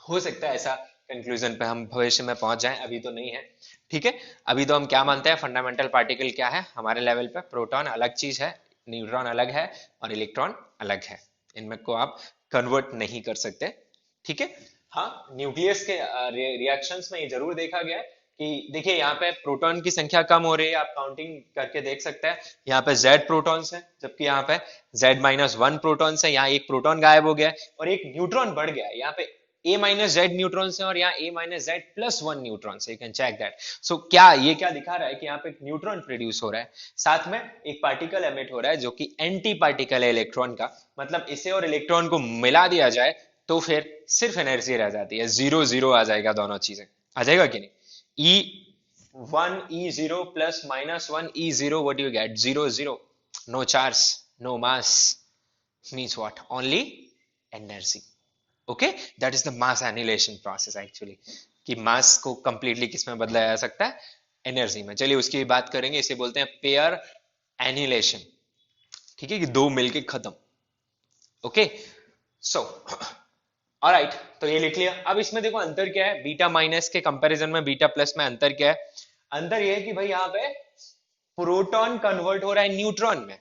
Speaker 1: हो सकता है ऐसा कंक्लूजन पे हम भविष्य में पहुंच जाएं, अभी तो नहीं है, ठीक है। अभी तो हम क्या मानते हैं, फंडामेंटल पार्टिकल क्या है हमारे लेवल पे, प्रोटॉन अलग चीज है, न्यूट्रॉन अलग है और इलेक्ट्रॉन अलग है, इनमें को आप कन्वर्ट नहीं कर सकते, ठीक है। हाँ, न्यूक्लियस के रिएक्शंस में ये जरूर देखा गया है कि देखिए यहाँ पे प्रोटॉन की संख्या कम हो रही है, आप काउंटिंग करके देख सकते हैं, यहाँ पे Z प्रोटॉन्स है जबकि यहाँ पे Z-1 प्रोटॉन्स है, यहाँ एक प्रोटॉन गायब हो गया है और एक न्यूट्रॉन बढ़ गया है, यहाँ पे A-Z न्यूट्रॉन्स है और यहाँ A-Z+1 न्यूट्रॉन्स है, यू कैन चेक दैट। सो क्या ये क्या दिखा रहा है कि यहाँ पे एक न्यूट्रॉन प्रोड्यूस हो रहा है, साथ में एक पार्टिकल एमिट हो रहा है जो कि एंटी पार्टिकल है इलेक्ट्रॉन का, मतलब इसे और इलेक्ट्रॉन को मिला दिया जाए तो फिर सिर्फ एनर्जी रह जाती है, 0-0 आ जाएगा, दोनों चीजें आ जाएगा कि नहीं। E1 E0 plus -1 E0, what do you get? 0-0, no charge, no mass, means what? Only energy. Okay, that is the mass annihilation process actually, कि मास को कंप्लीटली किस में बदला जा सकता है, एनर्जी में। चलिए उसकी भी बात करेंगे, इसे बोलते हैं पेयर एनिहिलेशन, ठीक है, कि दो मिलके खत्म। ओके, सो ऑलराइट, तो ये लिख लिया। अब इसमें देखो अंतर क्या है, बीटा माइनस के कंपैरिजन में बीटा प्लस में अंतर क्या है, अंतर ये है कि भाई यहाँ पे प्रोटॉन कन्वर्ट हो रहा है न्यूट्रॉन में,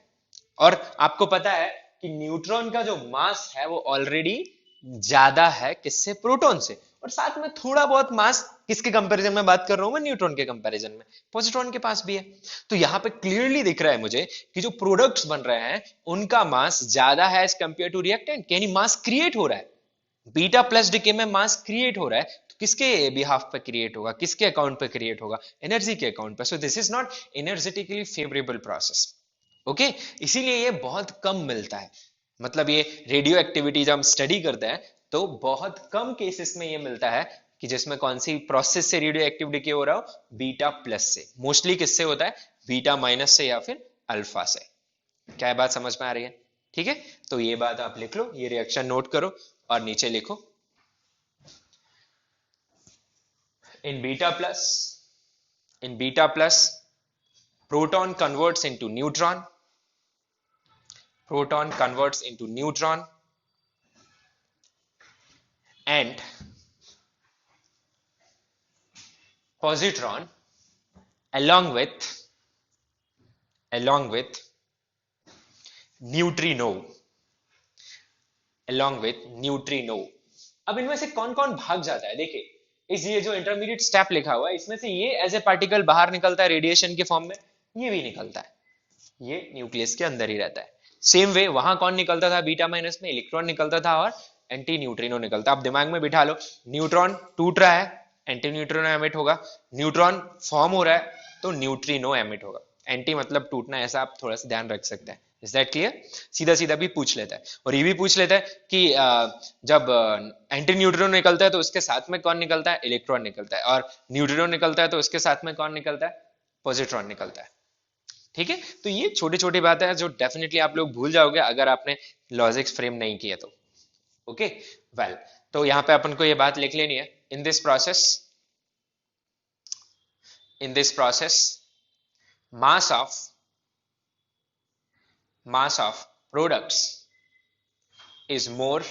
Speaker 1: और आपको पता है कि न्यूट्रॉन का जो मास है वो ऑलरेडी ज्यादा है किससे, प्रोटॉन से, और साथ में थोड़ा बहुत मास किसके कंपैरिजन में बात कर रहा हूं मैं, न्यूट्रॉन के कंपैरिजन में पॉजिट्रॉन के पास भी है। तो यहाँ पे क्लियरली दिख रहा है मुझे कि जो प्रोडक्ट्स बन रहे हैं उनका मास ज्यादा है एज कंपेयर टू रिएक्टेंट, यानी मास क्रिएट हो रहा है, बीटा प्लस डिके में मास क्रिएट हो रहा है, तो किसके बिहाफ पे क्रिएट होगा, किसके अकाउंट पे क्रिएट होगा, एनर्जी के अकाउंट पे। सो this is not energetically favourable process, okay, इसीलिए ये बहुत कम मिलता है। मतलब ये रेडियो एक्टिविटी जब हम स्टडी करते हैं तो बहुत कम केसेस में ये मिलता है कि जिसमें कौन सी प्रोसेस से रेडियो एक्टिविटी हो रहा हो, बीटा प्लस से, मोस्टली किससे होता है, बीटा माइनस से या फिर अल्फा से। क्या बात समझ में आ रही है, ठीक है। तो ये बात आप लिख लो, ये रिएक्शन नोट करो और नीचे लिखो, in beta plus proton converts into neutron, proton converts into neutron and positron along with neutrino along with neutrino. अब इनमें से कौन कौन भाग जाता है, देखिए इस ये जो इंटरमीडिएट स्टेप लिखा हुआ है इसमें से ये एज ए पार्टिकल बाहर निकलता है रेडिएशन के फॉर्म में, ये भी निकलता है, ये न्यूक्लियस के अंदर ही रहता है। सेम वे वहां कौन निकलता था बीटा माइनस में, इलेक्ट्रॉन निकलता था और एंटी न्यूट्रिनो निकलता। आप दिमाग में बिठा लो, न्यूट्रॉन टूट रहा है एंटी न्यूट्रिनो एमिट होगा, न्यूट्रॉन फॉर्म हो रहा है तो न्यूट्रिनो एमिट होगा। एंटी मतलब टूटना, ऐसा आप थोड़ा सा ध्यान रख सकते हैं। Is that clear? सीधा सीधा भी पूछ लेता है और ये भी पूछ लेता है कि जब एंटी न्यूट्रिनो निकलता है तो उसके साथ में कौन निकलता है, इलेक्ट्रॉन निकलता है, और न्यूट्रिनो निकलता है तो उसके साथ में कौन निकलता है, पॉजिट्रॉन निकलता है। ठीक है, तो ये छोटी छोटी बातें हैं जो डेफिनेटली आप लोग भूल जाओगे अगर आपने लॉजिक्स फ्रेम नहीं किए तो। ओके वेल, तो यहां पे अपन को ये बात लिख लेनी है, in this process mass of products is more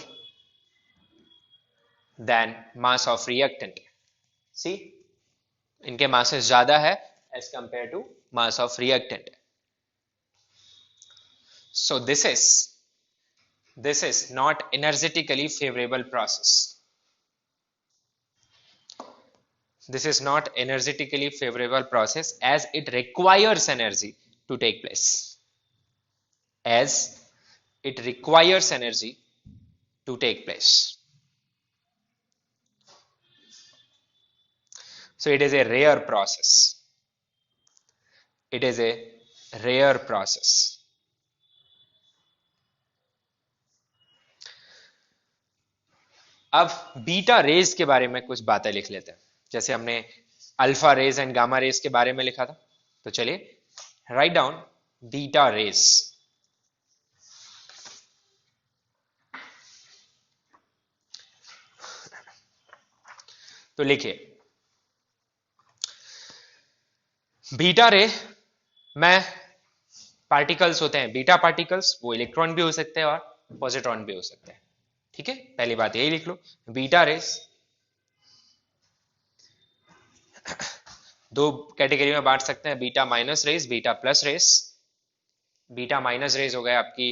Speaker 1: than mass of reactant। see, इनके masses ज्यादा है as compared to mass of reactant। so this is not energetically favorable process। this is not energetically favorable process as it requires energy to take place, as it requires energy to take place। so it is a rare process, it is a rare process। अब beta raise के बारे में कुछ बातें लिख लेते हैं, जैसे हमने alpha rays and gamma rays के बारे में लिखा था। तो चलिए राइट डाउन बीटा रेज। तो लिखिए बीटा रे में पार्टिकल्स होते हैं, बीटा पार्टिकल्स, वो इलेक्ट्रॉन भी हो सकते हैं और पॉजिट्रॉन भी हो सकते हैं। ठीक है, पहली बात यही लिख लो, बीटा रेस दो कैटेगरी में बांट सकते हैं, beta minus rays, beta plus rays. Beta minus rays हो गया आपकी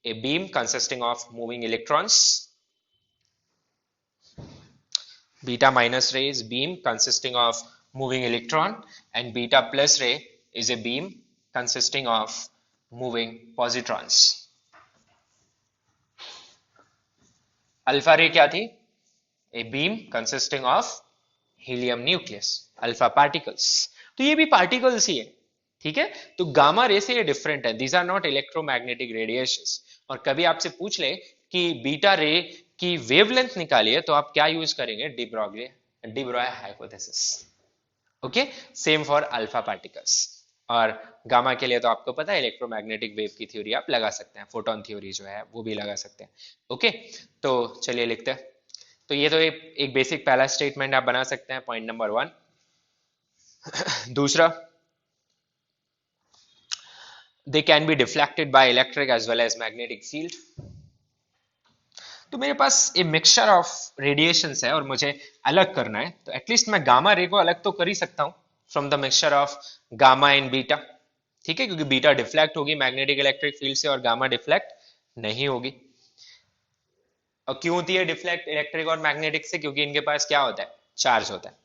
Speaker 1: a beam consisting of moving electrons, beta minus ray is beam consisting of moving electron and beta plus ray is a beam consisting of moving positrons। Alpha रे क्या थी, ए beam consisting of helium nucleus, alpha particles. तो ये भी particles ही है। ठीक है, तो गामा रे से ये डिफरेंट है, these are not electromagnetic radiations. और कभी आपसे पूछ ले कि बीटा रे की वेवलेंथ निकालिए तो आप क्या यूज करेंगे, de Broglie hypothesis. Okay, same for alpha particles. और गामा के लिए तो आपको पता है इलेक्ट्रोमैग्नेटिक वेव की थ्योरी आप लगा सकते हैं, फोटोन थ्योरी जो है वो भी लगा सकते हैं। ओके, तो चलिए लिखते हैं। तो ये तो एक बेसिक पहला स्टेटमेंट आप बना सकते हैं, पॉइंट नंबर 1। दूसरा, they can be deflected by electric as well as magnetic field। तो मेरे पास एक मिक्सचर ऑफ रेडिएशंस है और मुझे अलग करना है, तो एटलीस्ट मैं गामा रे को अलग तो कर ही सकता हूं from the mixture of gamma and beta. ठीक है, क्योंकि बीटा डिफ्लेक्ट होगी मैग्नेटिक इलेक्ट्रिक फील्ड से और गामा डिफ्लेक्ट नहीं होगी। और क्यों होती है डिफ्लेक्ट इलेक्ट्रिक और मैग्नेटिक से, क्योंकि इनके पास क्या होता है, चार्ज होता है।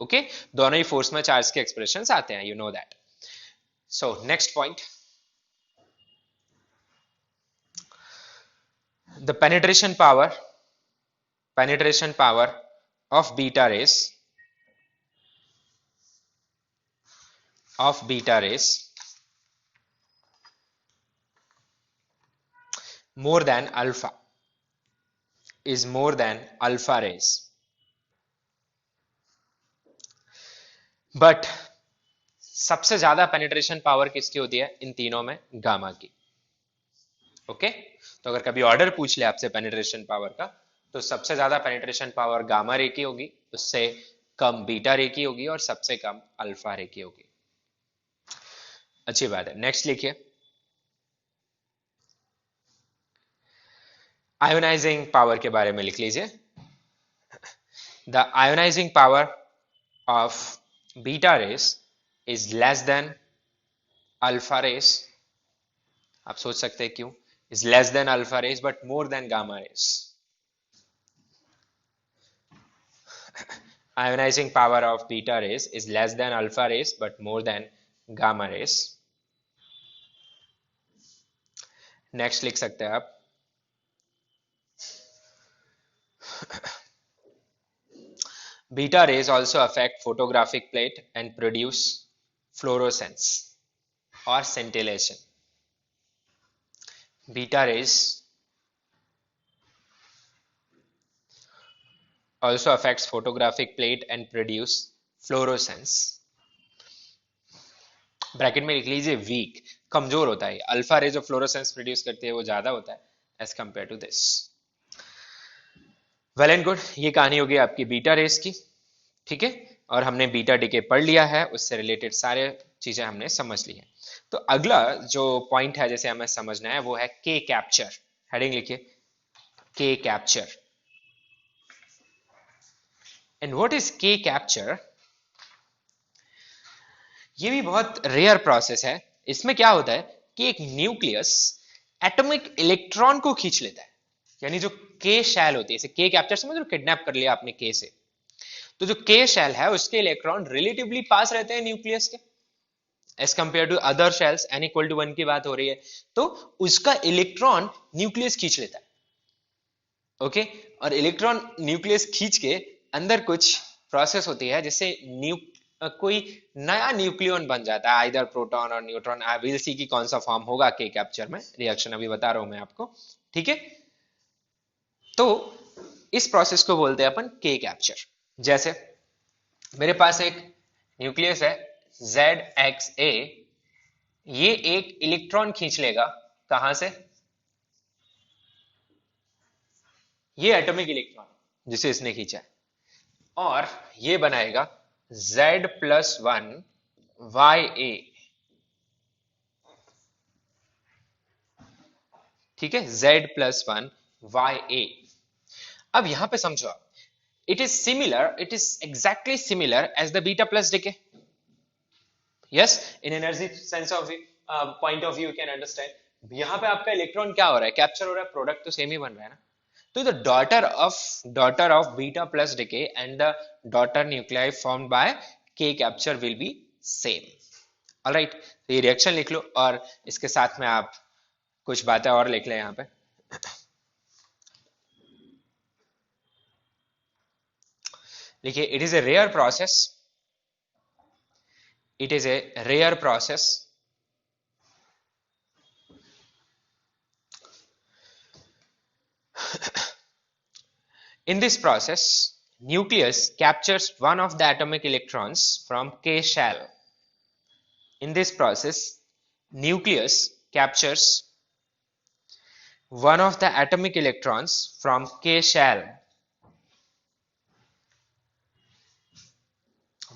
Speaker 1: ओके, दोनों ही फोर्स में चार्ज के एक्सप्रेशंस आते हैं, you know that. So next point, the penetration power of beta rays more than alpha is more than alpha rays, but सबसे ज्यादा पेनिट्रेशन पावर किसकी होती है इन तीनों में, गामा की। ओके, तो अगर कभी ऑर्डर पूछ ले आपसे पेनिट्रेशन पावर का, तो सबसे ज्यादा पेनिट्रेशन पावर गामा रे की होगी, उससे कम बीटा रे की होगी और सबसे कम अल्फा रे की होगी। अच्छी बात है, नेक्स्ट लिखिए, आयोनाइजिंग पावर के बारे में लिख लीजिए। The ionizing power of beta rays is less than alpha rays. आप सोच सकते हैं क्यों. Is less than alpha rays but more than gamma rays. Ionizing power of beta rays is less than alpha rays but more than gamma rays. Next लिख सकते हैं आप. Beta rays also affect photographic plate and produce fluorescence or scintillation. Beta rays also affects photographic plate and produce fluorescence. Bracket में लिख लीजिए week, कमजोर होता है. अल्फा रे जो फ्लोरोसेंस प्रोड्यूस करती है वो ज्यादा होता है as compare to this. Well and good, ये कहानी होगी आपकी बीटा रेस की. ठीक है, और हमने बीटा डीके पढ़ लिया है, उससे रिलेटेड सारे चीजें हमने समझ ली है. तो अगला जो पॉइंट है जैसे हमें समझना है वो है के कैप्चर. हेडिंग लिखिए के कैप्चर. एंड व्हाट इज के कैप्चर? ये भी बहुत रेयर प्रोसेस है. इसमें क्या होता है कि एक न्यूक्लियस एटॉमिक इलेक्ट्रॉन को खींच लेता है. यानी जो के शैल होती है, जैसे के कैप्चर समझ लो, किडनैप कर लिया आपने के से, तो जो के शैल है उसके इलेक्ट्रॉन रिलेटिवली पास रहते हैं न्यूक्लियस के as compare to other shells. n equal to 1 की बात हो रही है तो उसका इलेक्ट्रॉन न्यूक्लियस खींच लेता है. ओके, और इलेक्ट्रॉन न्यूक्लियस खींच के अंदर कुछ प्रोसेस होती है जिससे कोई नया न्यूक्लियन बन जाता है, आइदर प्रोटॉन और न्यूट्रॉन. विल सी की कौन सा फॉर्म होगा के कैप्चर में, रिएक्शन अभी बता रहा हूं मैं आपको. ठीक है, तो इस प्रोसेस को बोलते हैं अपन के कैप्चर. जैसे मेरे पास एक न्यूक्लियस है ZXA, ये एक इलेक्ट्रॉन खींच लेगा. कहां से? ये एटॉमिक इलेक्ट्रॉन जिसे इसने खींचा है, और ये बनाएगा Z+1 YA. ठीक है, Z+1 YA. अब यहां पे समझो आप, it is similar, it is exactly similar as the beta plus decay. Yes, in energy sense of point of view you can understand. यहां पे आपका इलेक्ट्रॉन क्या हो रहा है? कैप्चर हो रहा है. प्रोडक्ट तो सेम ही बन रहा है ना. तो the daughter of beta plus decay and the daughter nuclei formed by K capture will be same. Alright, तो ये रिएक्शन लिख लो और इसके साथ में आप कुछ बातें और लिख लें. यहाँ पे लिखिए, it is a rare process. It is a rare process. In this process, nucleus captures one of the atomic electrons from K shell. In this process, nucleus captures one of the atomic electrons from K shell.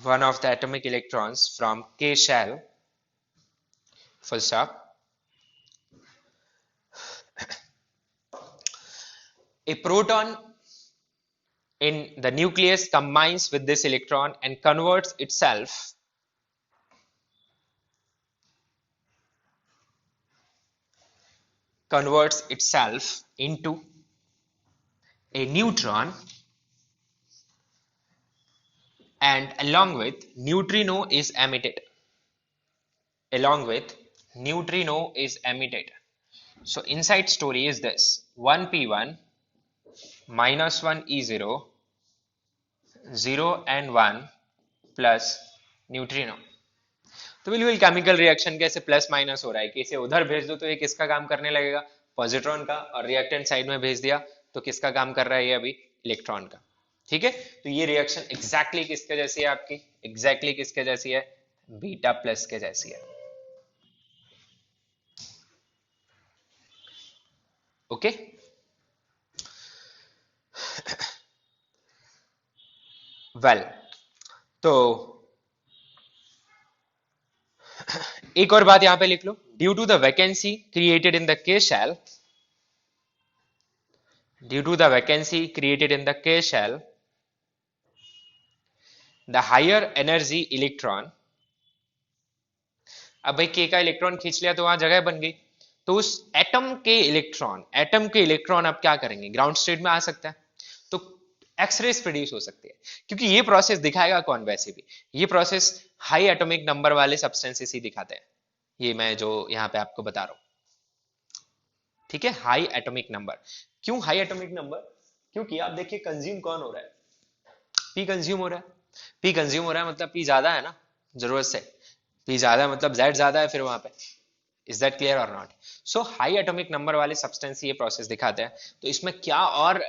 Speaker 1: One of the atomic electrons from K shell, full stop. A proton in the nucleus combines with this electron and converts itself into a neutron, and along with neutrino is emitted. So inside story is this: 1p1 minus 1e0 0 and 1 plus neutrino. तो बिल्कुल chemical reaction के ऐसे plus minus हो रहा है कि इसे उधर भेज दो तो ये किसका काम करने लगेगा? पॉजिट्रॉन का. और रिएक्टेंट साइड में भेज दिया तो किसका काम कर रहा है ये अभी? इलेक्ट्रॉन का. ठीक है, तो ये रिएक्शन एग्जैक्टली किसके जैसी है आपकी? एग्जैक्टली किसके जैसी है? बीटा प्लस के जैसी है. ओके, वेल, तो एक और बात यहां पे लिख लो. Due to the vacancy created in the K shell, due to the vacancy created in the K shell, the higher energy electron, अब भाई के का इलेक्ट्रॉन खींच लिया तो वहां जगह बन गई, तो उस एटम के इलेक्ट्रॉन अब क्या करेंगे, ग्राउंड स्टेट में आ सकता है, तो एक्सरेज प्रोड्यूस हो सकती है। क्योंकि ये प्रोसेस दिखाएगा कौन, वैसे भी ये प्रोसेस हाई एटॉमिक नंबर वाले सब्सटेंसेस ही दिखाते हैं, ये मैं जो यहाँ पे आपको बता रहा हूं। ठीक है, हाई एटॉमिक नंबर। क्यों हाई एटॉमिक नंबर? क्योंकि आप देखिए कंज्यूम कौन हो रहा है, पी कंज्यूम हो रहा है, पी कंज्यूम हो रहा है मतलब पी ज्यादा है ना जरूरत से, पी ज्यादा है मतलब जेड ज्यादा है फिर वहां पे। इज दैट क्लियर और not? So high atomic number वाले सब्सटेंस ये प्रोसेस दिखाते हैं, तो इसमें क्या और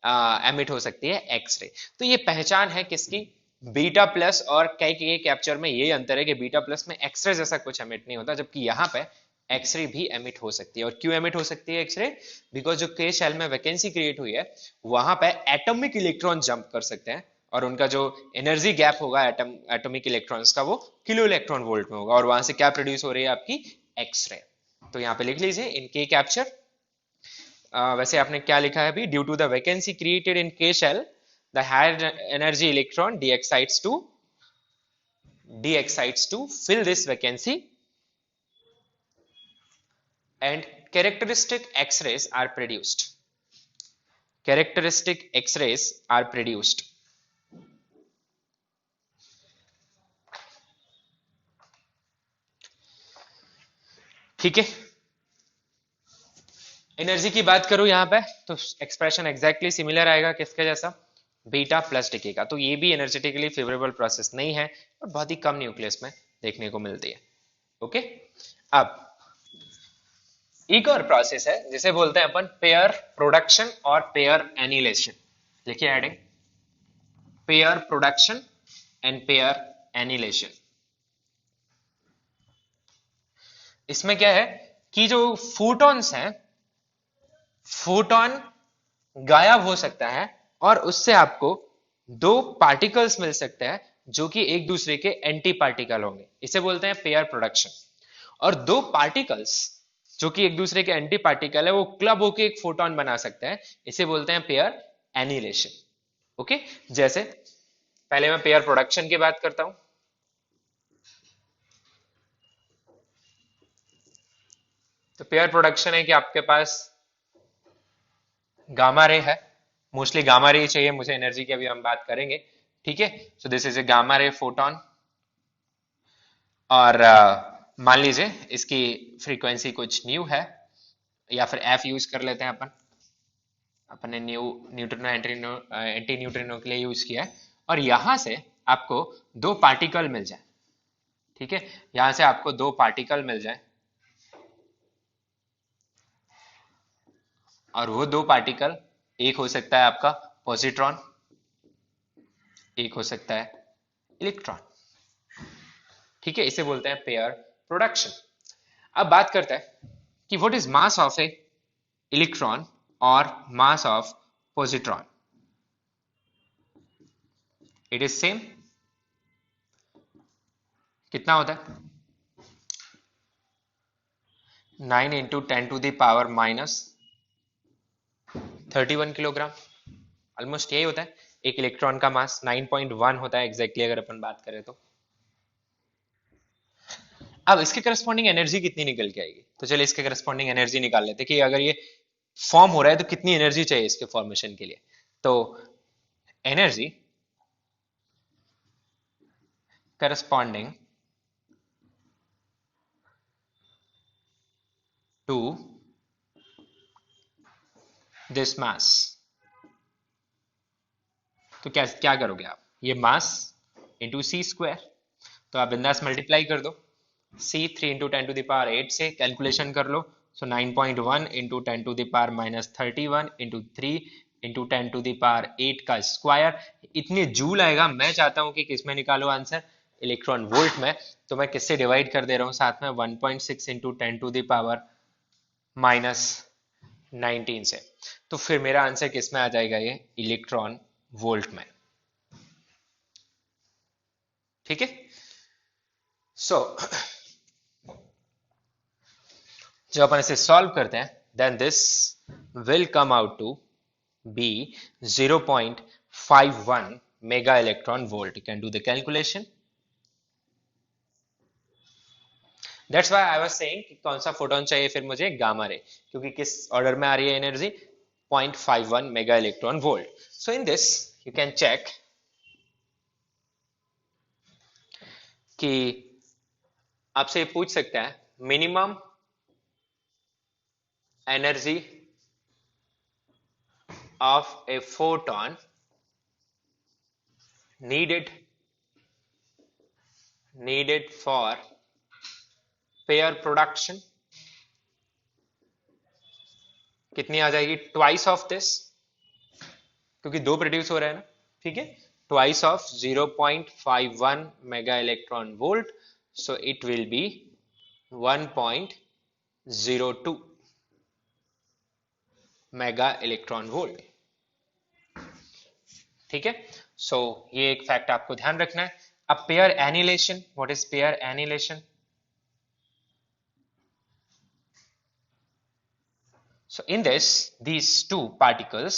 Speaker 1: एमिट हो सकती है, एक्सरे। तो ये पहचान है किसकी, बीटा प्लस और के कैप्चर में ये अंतर है कि बीटा प्लस में एक्सरे जैसा कुछ एमिट नहीं होता, जबकि यहाँ पे एक्सरे भी एमिट हो सकती है। और क्यों एमिट हो सकती है एक्सरे? बिकॉज जो के शेल में वैकेंसी क्रिएट हुई है वहां पे एटॉमिक इलेक्ट्रॉन जंप कर सकते हैं, और उनका जो एनर्जी गैप होगा एटॉमिक इलेक्ट्रॉन्स का, वो किलो इलेक्ट्रॉन वोल्ट में होगा, और वहां से क्या प्रोड्यूस हो रही है आपकी, एक्सरे। तो यहाँ पे लिख लीजिए इन के कैप्चर, वैसे आपने क्या लिखा है अभी, due to the vacancy created in K shell the higher energy electron de-excites to fill this vacancy and characteristic X-rays are produced. Characteristic X-rays are produced. ठीक है, एनर्जी की बात करूं यहां पे तो एक्सप्रेशन एग्जैक्टली सिमिलर आएगा, किसके जैसा, बीटा प्लस डिके का। तो ये भी एनर्जेटिकली फेवरेबल प्रोसेस नहीं है और बहुत ही कम न्यूक्लियस में देखने को मिलती है। ओके, अब एक और प्रोसेस है जिसे बोलते हैं अपन पेयर प्रोडक्शन और पेयर एनिलेशन। देखिए heading, pair production and pair annihilation. इसमें क्या है कि जो फोटॉन्स हैं, फोटॉन गायब हो सकता है और उससे आपको दो पार्टिकल्स मिल सकते हैं जो कि एक दूसरे के एंटी पार्टिकल होंगे, इसे बोलते हैं पेयर प्रोडक्शन। और दो पार्टिकल्स जो कि एक दूसरे के एंटी पार्टिकल है वो क्लब होके एक फोटोन बना सकते हैं, इसे बोलते हैं पेयर एनिलेशन। ओके, जैसे पहले मैं पेयर प्रोडक्शन की बात करता हूं। तो पेयर प्रोडक्शन है कि आपके पास गामा रे है, मोस्टली गामा रे चाहिए मुझे एनर्जी की, अभी हम बात करेंगे। ठीक है, सो this is a gamma ray photon, और मान लीजिए इसकी फ्रीक्वेंसी कुछ न्यू है, या फिर एफ यूज कर लेते हैं अपन ने न्यूट्रिनो एंटी न्यूट्रिनो के लिए यूज किया है। और यहां से आपको दो पार्टिकल मिल जाए, ठीक है, यहां से आपको दो पार्टिकल मिल जाए, और वो दो पार्टिकल, एक हो सकता है आपका पॉजिट्रॉन, एक हो सकता है इलेक्ट्रॉन। ठीक है, इसे बोलते हैं पेयर प्रोडक्शन। अब बात करते हैं कि what is mass of a electron और mass of positron. It is same, कितना होता है, 9 into 10 to the power minus 31 kilogram. Almost यही होता है, एक इलेक्ट्रॉन का मास 9.1 होता है एग्जैक्टली अगर अपन बात करें तो। अब इसके करस्पॉन्डिंग एनर्जी कितनी निकल के आएगी, तो चलिए इसके करस्पॉन्डिंग एनर्जी निकाल लेते हैं कि अगर ये फॉर्म हो रहा है तो कितनी एनर्जी चाहिए इसके फॉर्मेशन के लिए। तो energy corresponding to this mass, तो क्या क्या करोगे आप, ये मास इंटू सी स्क्वायर, तो आप बिंदास मल्टीप्लाई कर दो, c 3 into 10 to the power 8 से कैलकुलेशन कर लो, so 9.1 into 10 to the power minus 31 into 3 into 10 to the power 8 का स्क्वायर, इतने जूल आएगा। मैं चाहता हूं कि किसमें निकालो आंसर, इलेक्ट्रॉन वोल्ट में, तो मैं किससे डिवाइड कर दे रहा हूं साथ में, 1.6 into 10 to the power minus 19 से, तो फिर मेरा आंसर किसमें आ जाएगा, ये इलेक्ट्रॉन वोल्ट में। ठीक है, सो जब अपन इसे सॉल्व करते हैं then this will come out to be 0.51 mega electron volt. You can do the calculation. That's why I was saying कि कौन सा फोटोन चाहिए फिर मुझे, गामा रे, क्योंकि किस ऑर्डर में आ रही है energy, 0.51 mega electron volt. So in this you can check कि आपसे ये पूछ सकता है minimum energy of a photon needed for pair production. कितनी आ जाएगी? ट्वाइस ऑफ दिस, क्योंकि दो प्रोड्यूस हो रहे हैं ना. ठीक है, twice of 0.51 mega electron volt, so it will B 1.02 mega electron volt. ठीक है, सो ये एक फैक्ट आपको ध्यान रखना है. अब pair annihilation, what is pair annihilation? So in this, these two particles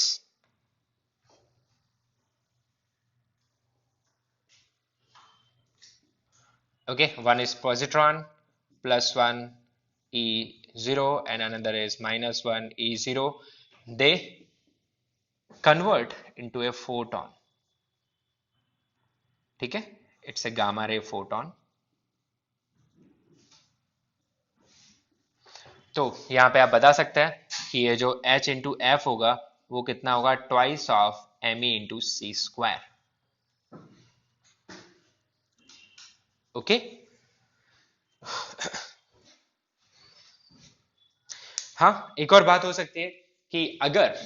Speaker 1: okay, one is positron plus 1 E0 and another is minus 1 E0. They convert into a photon. ठीक है, it's a gamma ray photon. तो यहाँ पे आप बता सकते हैं कि ये जो H इंटू एफ होगा वो कितना होगा? Twice of Me into C square. Okay, हाँ, एक और बात हो सकती है कि अगर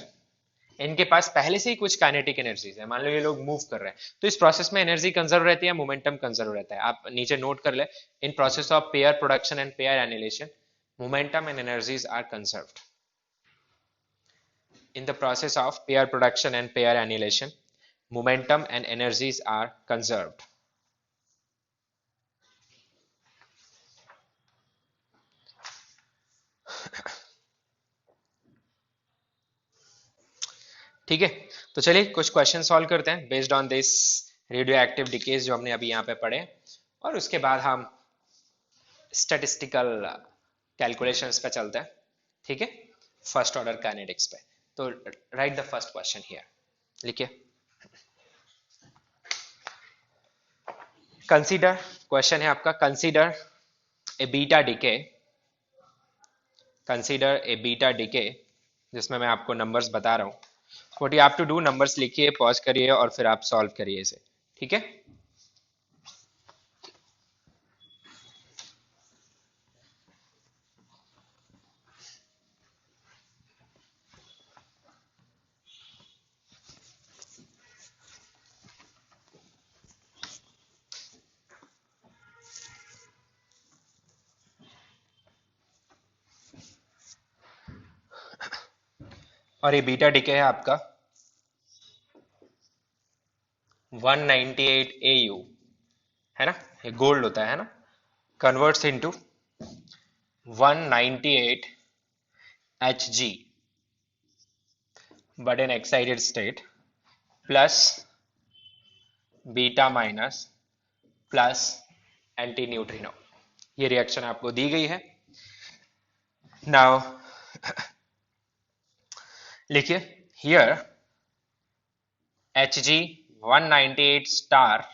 Speaker 1: इनके पास पहले से ही कुछ काइनेटिक एनर्जीज है, मान लो ये लोग मूव कर रहे हैं, तो इस प्रोसेस में एनर्जी कंजर्व रहती है, मोमेंटम कंजर्व रहता है. आप नीचे नोट कर ले, in process of pair production and pair annihilation, momentum and energies are conserved. In the process of pair production and pair annihilation, momentum and energies are conserved. ठीक है, तो चलिए कुछ क्वेश्चन सॉल्व करते हैं based on this radio active decays जो हमने अभी यहाँ पे पढ़े, और उसके बाद हम स्टैटिस्टिकल कैलकुलेशंस पे चलते हैं. ठीक है, फर्स्ट ऑर्डर काइनेटिक्स पे. तो write the first question here, लिखिए. कंसीडर, क्वेश्चन है आपका, consider a beta decay, consider a beta decay, जिसमें मैं आपको नंबर्स बता रहा हूं. What you have to do, numbers लिखिए, पॉज करिए और फिर आप सॉल्व करिए इसे. ठीक है, और ये बीटा डिके है आपका 198 AU, है ना, ये गोल्ड होता है ना, converts into 198 Hg but in excited state, plus beta minus plus anti neutrino. ये रिएक्शन आपको दी गई है. नाउ लिखिए, here Hg 198 star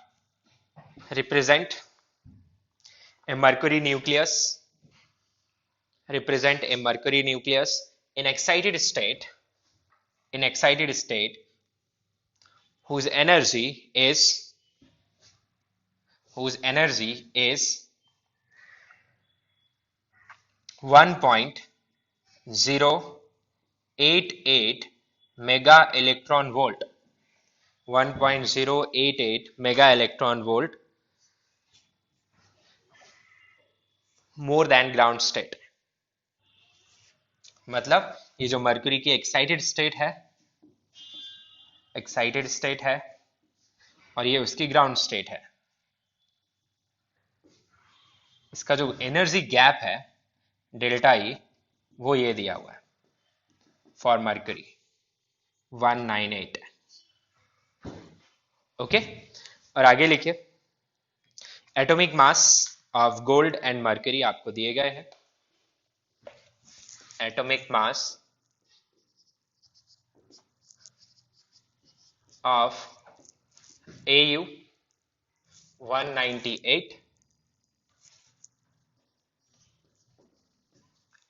Speaker 1: represent a mercury nucleus, represent a mercury nucleus in excited state, in excited state, whose energy is 1.088 mega electron volt, 1.088 mega electron volt more than ground state. मतलब ये जो mercury की excited state है और ये उसकी ground state है, इसका जो एनर्जी गैप है डेल्टा ई, वो ये दिया हुआ है फॉर मर्क्यूरी 198. ओके, और आगे लिखिए atomic mass of gold and mercury आपको दिए गए हैं। Atomic mass of AU 198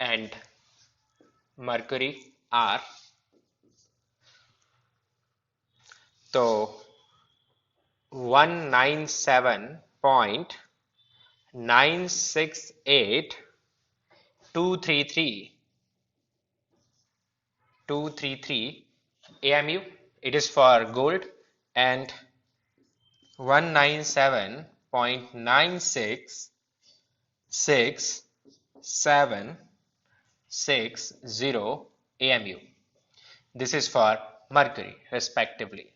Speaker 1: and mercury R, तो 197.968233 AMU, it is for gold, and 197.9666760 AMU, this is for mercury respectively.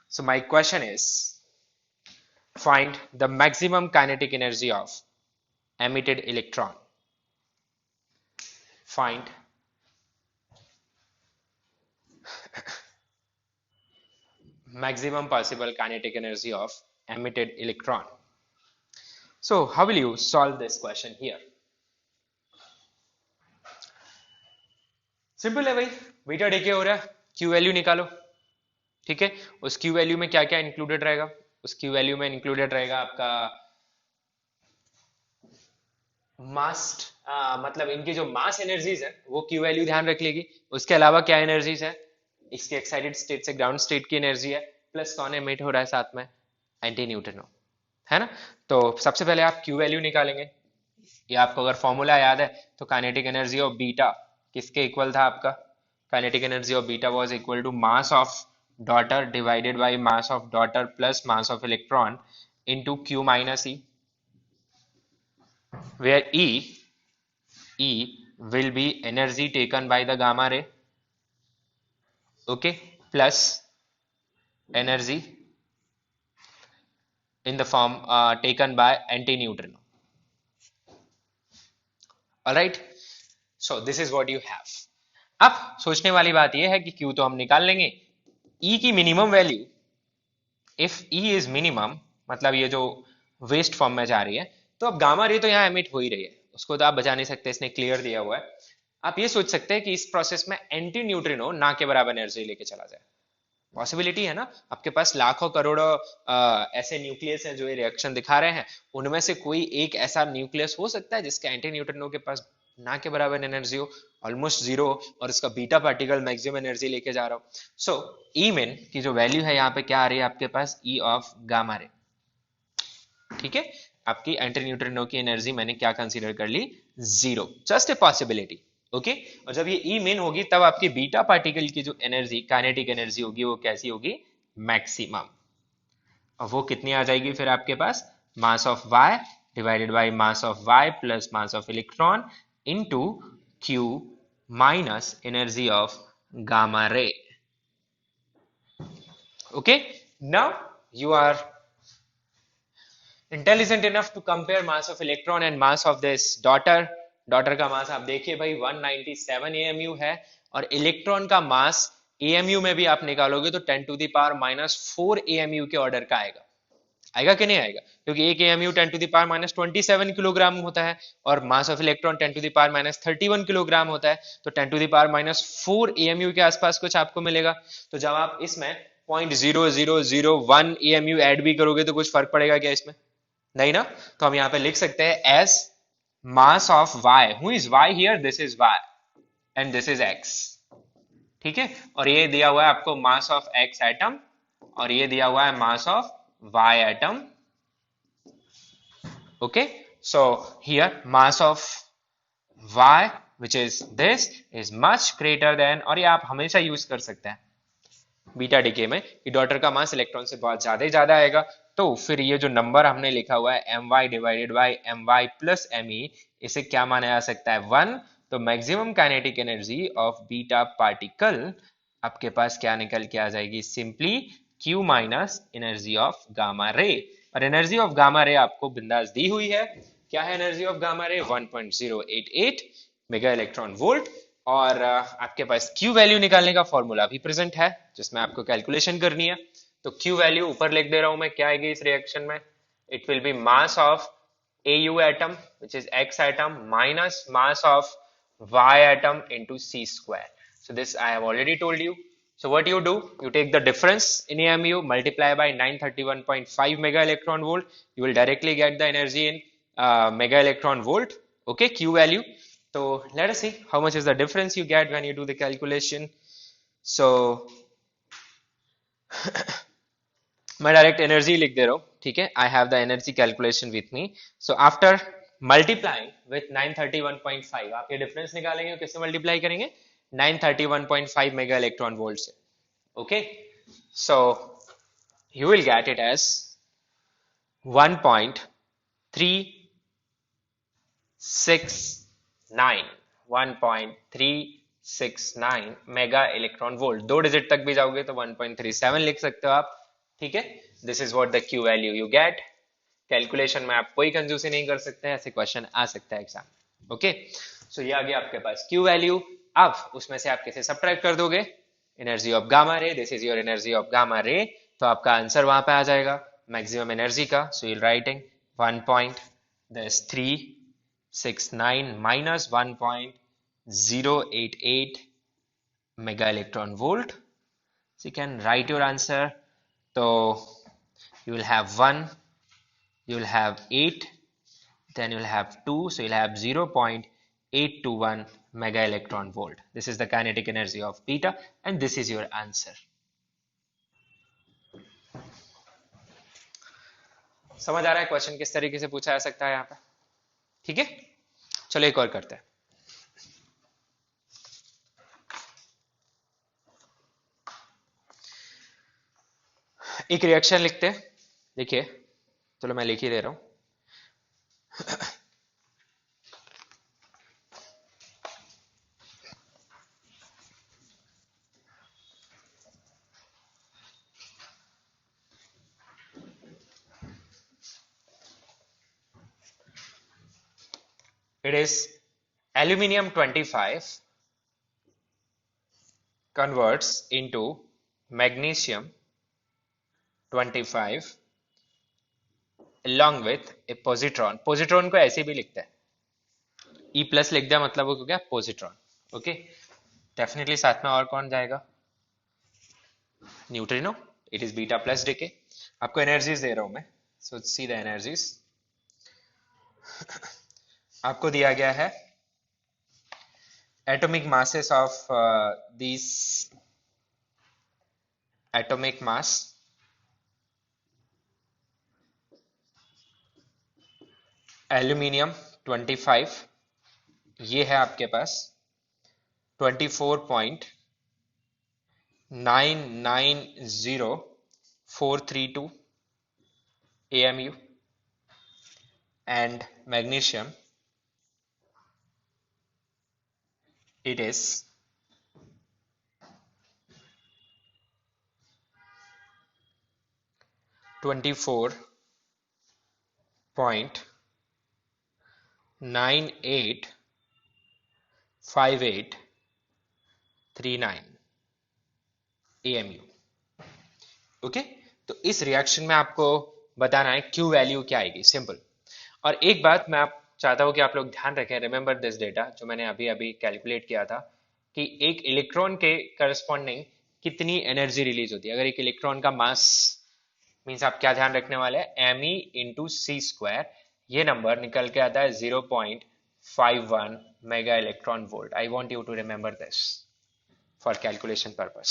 Speaker 1: So my question is, find the maximum kinetic energy of emitted electron. Find maximum possible kinetic energy of emitted electron. So how will you solve this question here? Simple है भाई, beta decay हो रहा है, Q value निकालो। ठीक है, उस Q value में क्या क्या इंक्लूडेड रहेगा? उस क्यू वैल्यू में इंक्लूडेड रहेगा आपका मास, मतलब इनकी जो मास एनर्जीज है वो क्यू वैल्यू ध्यान रख लेगी। उसके अलावा क्या एनर्जीज है? इसकी एक्साइटेड स्टेट से ग्राउंड स्टेट की एनर्जी है, प्लस कौन एमिट हो रहा है साथ में? एंटी न्यूट्रिनो, है ना। तो सबसे पहले आप क्यू वैल्यू निकालेंगे। ये आपको अगर फॉर्मूला याद है तो काइनेटिक एनर्जी ऑफ बीटा किसके इक्वल था आपका? Kinetic energy of beta was equal to mass of daughter divided by mass of daughter plus mass of electron into Q minus E, where E will be energy taken by the gamma ray, okay, plus energy in the form taken by antineutrino. Alright, so this is what you have. अब सोचने वाली बात यह है कि Q तो हम निकाल लेंगे, E की minimum value, if E is minimum मतलब ये जो वेस्ट फॉर्म में जा रही है, तो अब गामा रे तो यहाँ एमिट हो ही रही है, उसको तो आप बचा नहीं सकते, इसने क्लियर दिया हुआ है। आप ये सोच सकते हैं कि इस प्रोसेस में एंटी न्यूट्रिनो ना के बराबर एनर्जी लेके चला जाए। पॉसिबिलिटी है ना, आपके पास लाखों करोड़ों ऐसे न्यूक्लियस हैं जो ये रिएक्शन दिखा रहे हैं, उनमें से कोई एक ऐसा न्यूक्लियस हो सकता है जिसके एंटी न्यूट्रिनो के पास ना के बराबर एनर्जी हो, ऑलमोस्ट जीरो, और इसका बीटा पार्टिकल मैक्सिमम एनर्जी लेके जा रहा हो। सो ई मेन की जो वैल्यू है यहाँ पे क्या आ रही है आपके पास? ई ऑफ गामा रे। ठीक है, आपकी एंटी न्यूट्रिनो की एनर्जी मैंने क्या कंसीडर कर ली? Zero, just a possibility. Okay, और जब ये ई मेन होगी तब आपकी बीटा पार्टिकल की जो एनर्जी, काइनेटिक एनर्जी होगी, वो कैसी होगी? मैक्सिमम। और वो कितनी आ जाएगी फिर आपके पास? Mass of Y divided by mass of Y plus mass of electron into Q minus energy of gamma ray. Okay, now you are intelligent enough to compare mass of electron and mass of this daughter का मास आप देखिए भाई 197 AMU है, और electron का मास AMU में भी आप निकालोगे तो 10 to the power -4 AMU के ऑर्डर का आएगा। आएगा कि नहीं आएगा? क्योंकि एक AMU 10 to the power -27 kilogram होता है, और mass of electron 10 to the power -31 kilogram होता है, तो 10 to the power -4 AMU के आसपास कुछ आपको मिलेगा। तो जब आप इसमें 0.0001 AMU ऐड भी करोगे तो कुछ फर्क पड़ेगा क्या इसमें? नहीं ना। तो हम यहाँ पे लिख सकते हैं as mass of Y. Who is Y here? This is Y and this is X. ठीक है, और ये दिया हुआ है आपको मास ऑफ एक्स एटम, और ये दिया हुआ है mass of Y atom. Okay, so here mass of Y which is this is much greater than, और ये आप हमेशा यूज कर सकते हैं बीटा डीके में कि डॉटर का मास इलेक्ट्रॉन से बहुत ज्यादा ही ज्यादा आएगा, तो फिर ये जो नंबर हमने लिखा हुआ है my divided by my plus me, इसे क्या माना जा सकता है? 1। तो maximum kinetic energy of beta particle आपके पास क्या निकल के आ जाएगी? Simply Q minus energy of gamma रे। और एनर्जी ऑफ गामा रे आपको बिंदास दी हुई है। क्या है एनर्जी ऑफ गामा रे? 1.088 मेगा इलेक्ट्रॉन वोल्ट, और आपके पास Q वैल्यू निकालने का फॉर्मूला भी प्रेजेंट है जिसमें आपको कैलकुलेशन करनी है। तो Q वैल्यू ऊपर लिख दे रहा हूं मैं, क्या आएगी इस रिएक्शन में, it will be mass of AU atom which is X atom minus mass of Y atom into C square. So this I have already told you. So what you do, you take the difference in AMU, multiply by 931.5 mega electron volt, you will directly get the energy in mega electron volt, okay, Q value. So let us see how much is the difference you get when you do the calculation. So मैं direct energy लिख दे रहा हूँ, ठीक है, I have the energy calculation with me. So after multiplying with 931.5, आप ये difference निकालेंगे, किससे मल्टीप्लाई करेंगे, 931.5 मेगा इलेक्ट्रॉन वोल्ट से, okay. So you will get it as 1.369 mega electron volt. 2 digit तक भी जाओगे तो 1.37 लिख सकते हो आप, ठीक है। This is what the Q value you get. Calculation में आप कोई कंजूसी नहीं कर सकते, ऐसे क्वेश्चन आ सकता है एग्जाम, ओके। सो ये आ गया आपके पास क्यू वैल्यू। अब उसमें से आप कैसे सब्ट्रैक्ट कर दोगे, एनर्जी ऑफ गामा रे, this is your energy of gamma रे, तो आपका आंसर वहां पे आ जाएगा मैक्सिमम एनर्जी का। So you writing 1.369 minus 1.088 mega electron volt. So you can write your answer. So you will have 1, you will have 8, then you will have 2, so you'll have 0.821 mega electron volt. This is the kinetic energy of beta and this is your answer. समझ आ रहा है question किस तरीके से पूछा जा सकता है यहाँ पे, ठीक है। चलो एक और करते हैं। एक रिएक्शन लिखते हैं, देखिए, चलो मैं लिख ही दे रहा हूं। It is aluminium 25 converts into magnesium 25 along with a positron. positron को ऐसे भी लिखते हैं, E प्लस लिख दिया मतलब वो क्या, पोजिट्रॉन, ओके। डेफिनेटली साथ में और कौन जाएगा, neutrino, it is beta plus decay. आपको एनर्जीज दे रहा हूं मैं, सो सी द एनर्जीज। आपको दिया गया है atomic masses of these atomic mass aluminium 25, ये है आपके पास 24.990432 AMU and magnesium it is 24.985839 AMU, okay. तो इस रिएक्शन में आपको बताना है क्यू वैल्यू क्या आएगी, सिंपल। और एक बात मैं आप चाहता हूं कि आप लोग ध्यान रखें, रिमेंबर दिस डेटा जो मैंने अभी अभी कैलकुलेट किया था, कि एक इलेक्ट्रॉन के करस्पॉन्डिंग कितनी एनर्जी रिलीज होती है। अगर एक इलेक्ट्रॉन का मास मीन्स आप क्या ध्यान रखने वाले हैं, me इंटू सी स्क्वायर, ये नंबर निकल के आता है 0.51 mega electron volt. I want you to remember this for calculation purpose.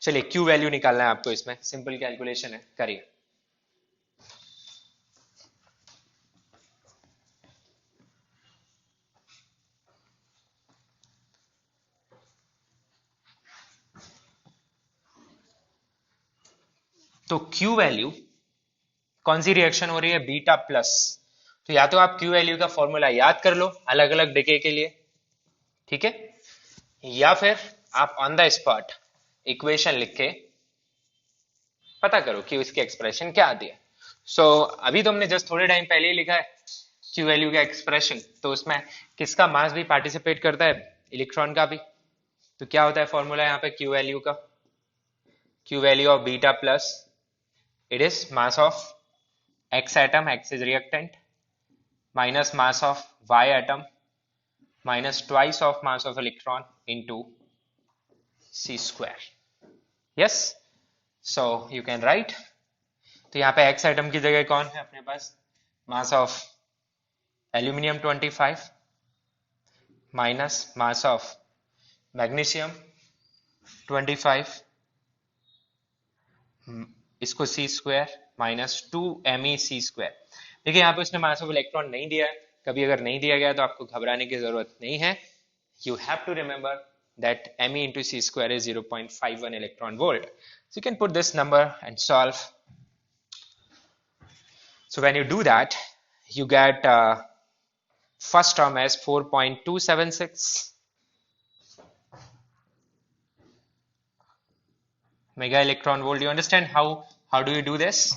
Speaker 1: चलिए क्यू वैल्यू निकालना है आपको, इसमें सिंपल कैलकुलेशन है, करिए। तो Q वैल्यू कौन सी रिएक्शन हो रही है, बीटा प्लस। तो या तो आप Q वैल्यू का फॉर्मूला याद कर लो अलग अलग डिके के लिए, ठीक है, या फिर आप ऑन द स्पॉट इक्वेशन लिख के पता करो कि उसकी एक्सप्रेशन क्या आती है। सो अभी तो हमने जस्ट थोड़े टाइम पहले ही लिखा है क्यू वैल्यू का एक्सप्रेशन, तो उसमें किसका मास भी पार्टिसिपेट करता है, इलेक्ट्रॉन का भी। तो क्या होता है फॉर्मूला यहाँ पे क्यू वैल्यू का, Q value of beta plus, it is mass of X atom, x is reactant, minus mass of y atom minus twice of mass of electron into c square. Yes, so you can write, तो यहाँ पे x atom की जगह कौन है अपने पास, mass of aluminium 25 minus mass of magnesium 25, इसको c square minus 2me c square। देखिए यहाँ पे उसने मास ऑफ इलेक्ट्रॉन नहीं दिया है, कभी अगर नहीं दिया गया तो आपको घबराने की जरूरत नहीं है। You have to remember that me into c square is 0.51 electron volt. So you can put this number and solve. So when you do that, you get first term as 4.276 mega electron volt. You understand how do you do this?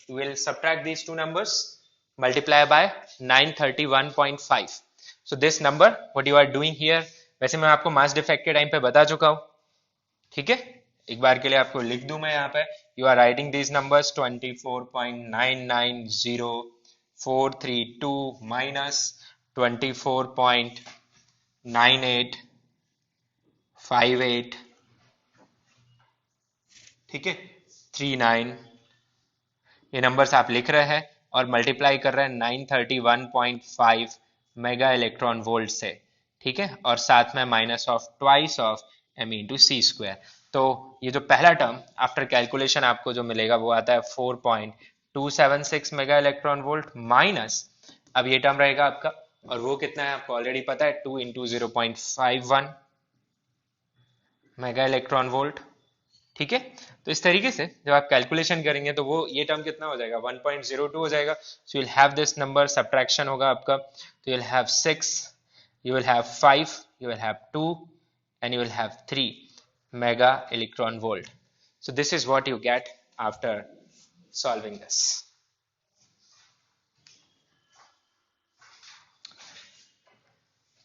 Speaker 1: You will subtract these two numbers, multiply by 931.5. So this number what you are doing here, वैसे मैं आपको mass defect के time पे बता चुका हूं, ठीक है, एक बार के लिए आपको लिख दूं मैं यहाँ पे, you are writing these numbers 24.990432 minus 24.9858, ठीक है, 39, ये नंबर्स आप लिख रहे हैं और मल्टीप्लाई कर रहे हैं 931.5 मेगा इलेक्ट्रॉन वोल्ट से, ठीक है, और साथ में minus of twice of me into c square. तो ये जो पहला टर्म आफ्टर कैलकुलेशन आपको जो मिलेगा वो आता है 4.276 मेगा इलेक्ट्रॉन वोल्ट माइनस, अब ये टर्म रहेगा आपका, और वो कितना है आपको ऑलरेडी पता है, 2 into 0.51 मेगा इलेक्ट्रॉन वोल्ट, ठीक है। तो इस तरीके से जब आप कैलकुलेशन करेंगे तो वो ये टर्म कितना हो जाएगा, 1.02 हो जाएगा। सो you'll have this number, subtraction होगा आपका, तो you'll have 6, you will have 5, you will have 2 and you will have 3 mega electron volt. So this is what you get after solving this.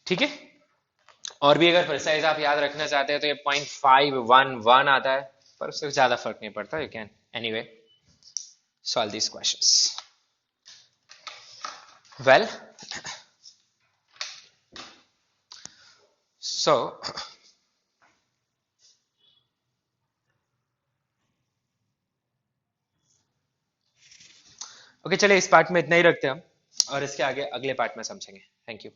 Speaker 1: ठीक है, और भी अगर प्रिसाइज आप याद रखना चाहते हैं तो ये 0.511 आता है, पर उससे ज्यादा फर्क नहीं पड़ता। You can anyway solve this questions. Well, so okay, चलिए इस पार्ट में इतना ही रखते हैं हम, और इसके आगे अगले पार्ट में समझेंगे। Thank you.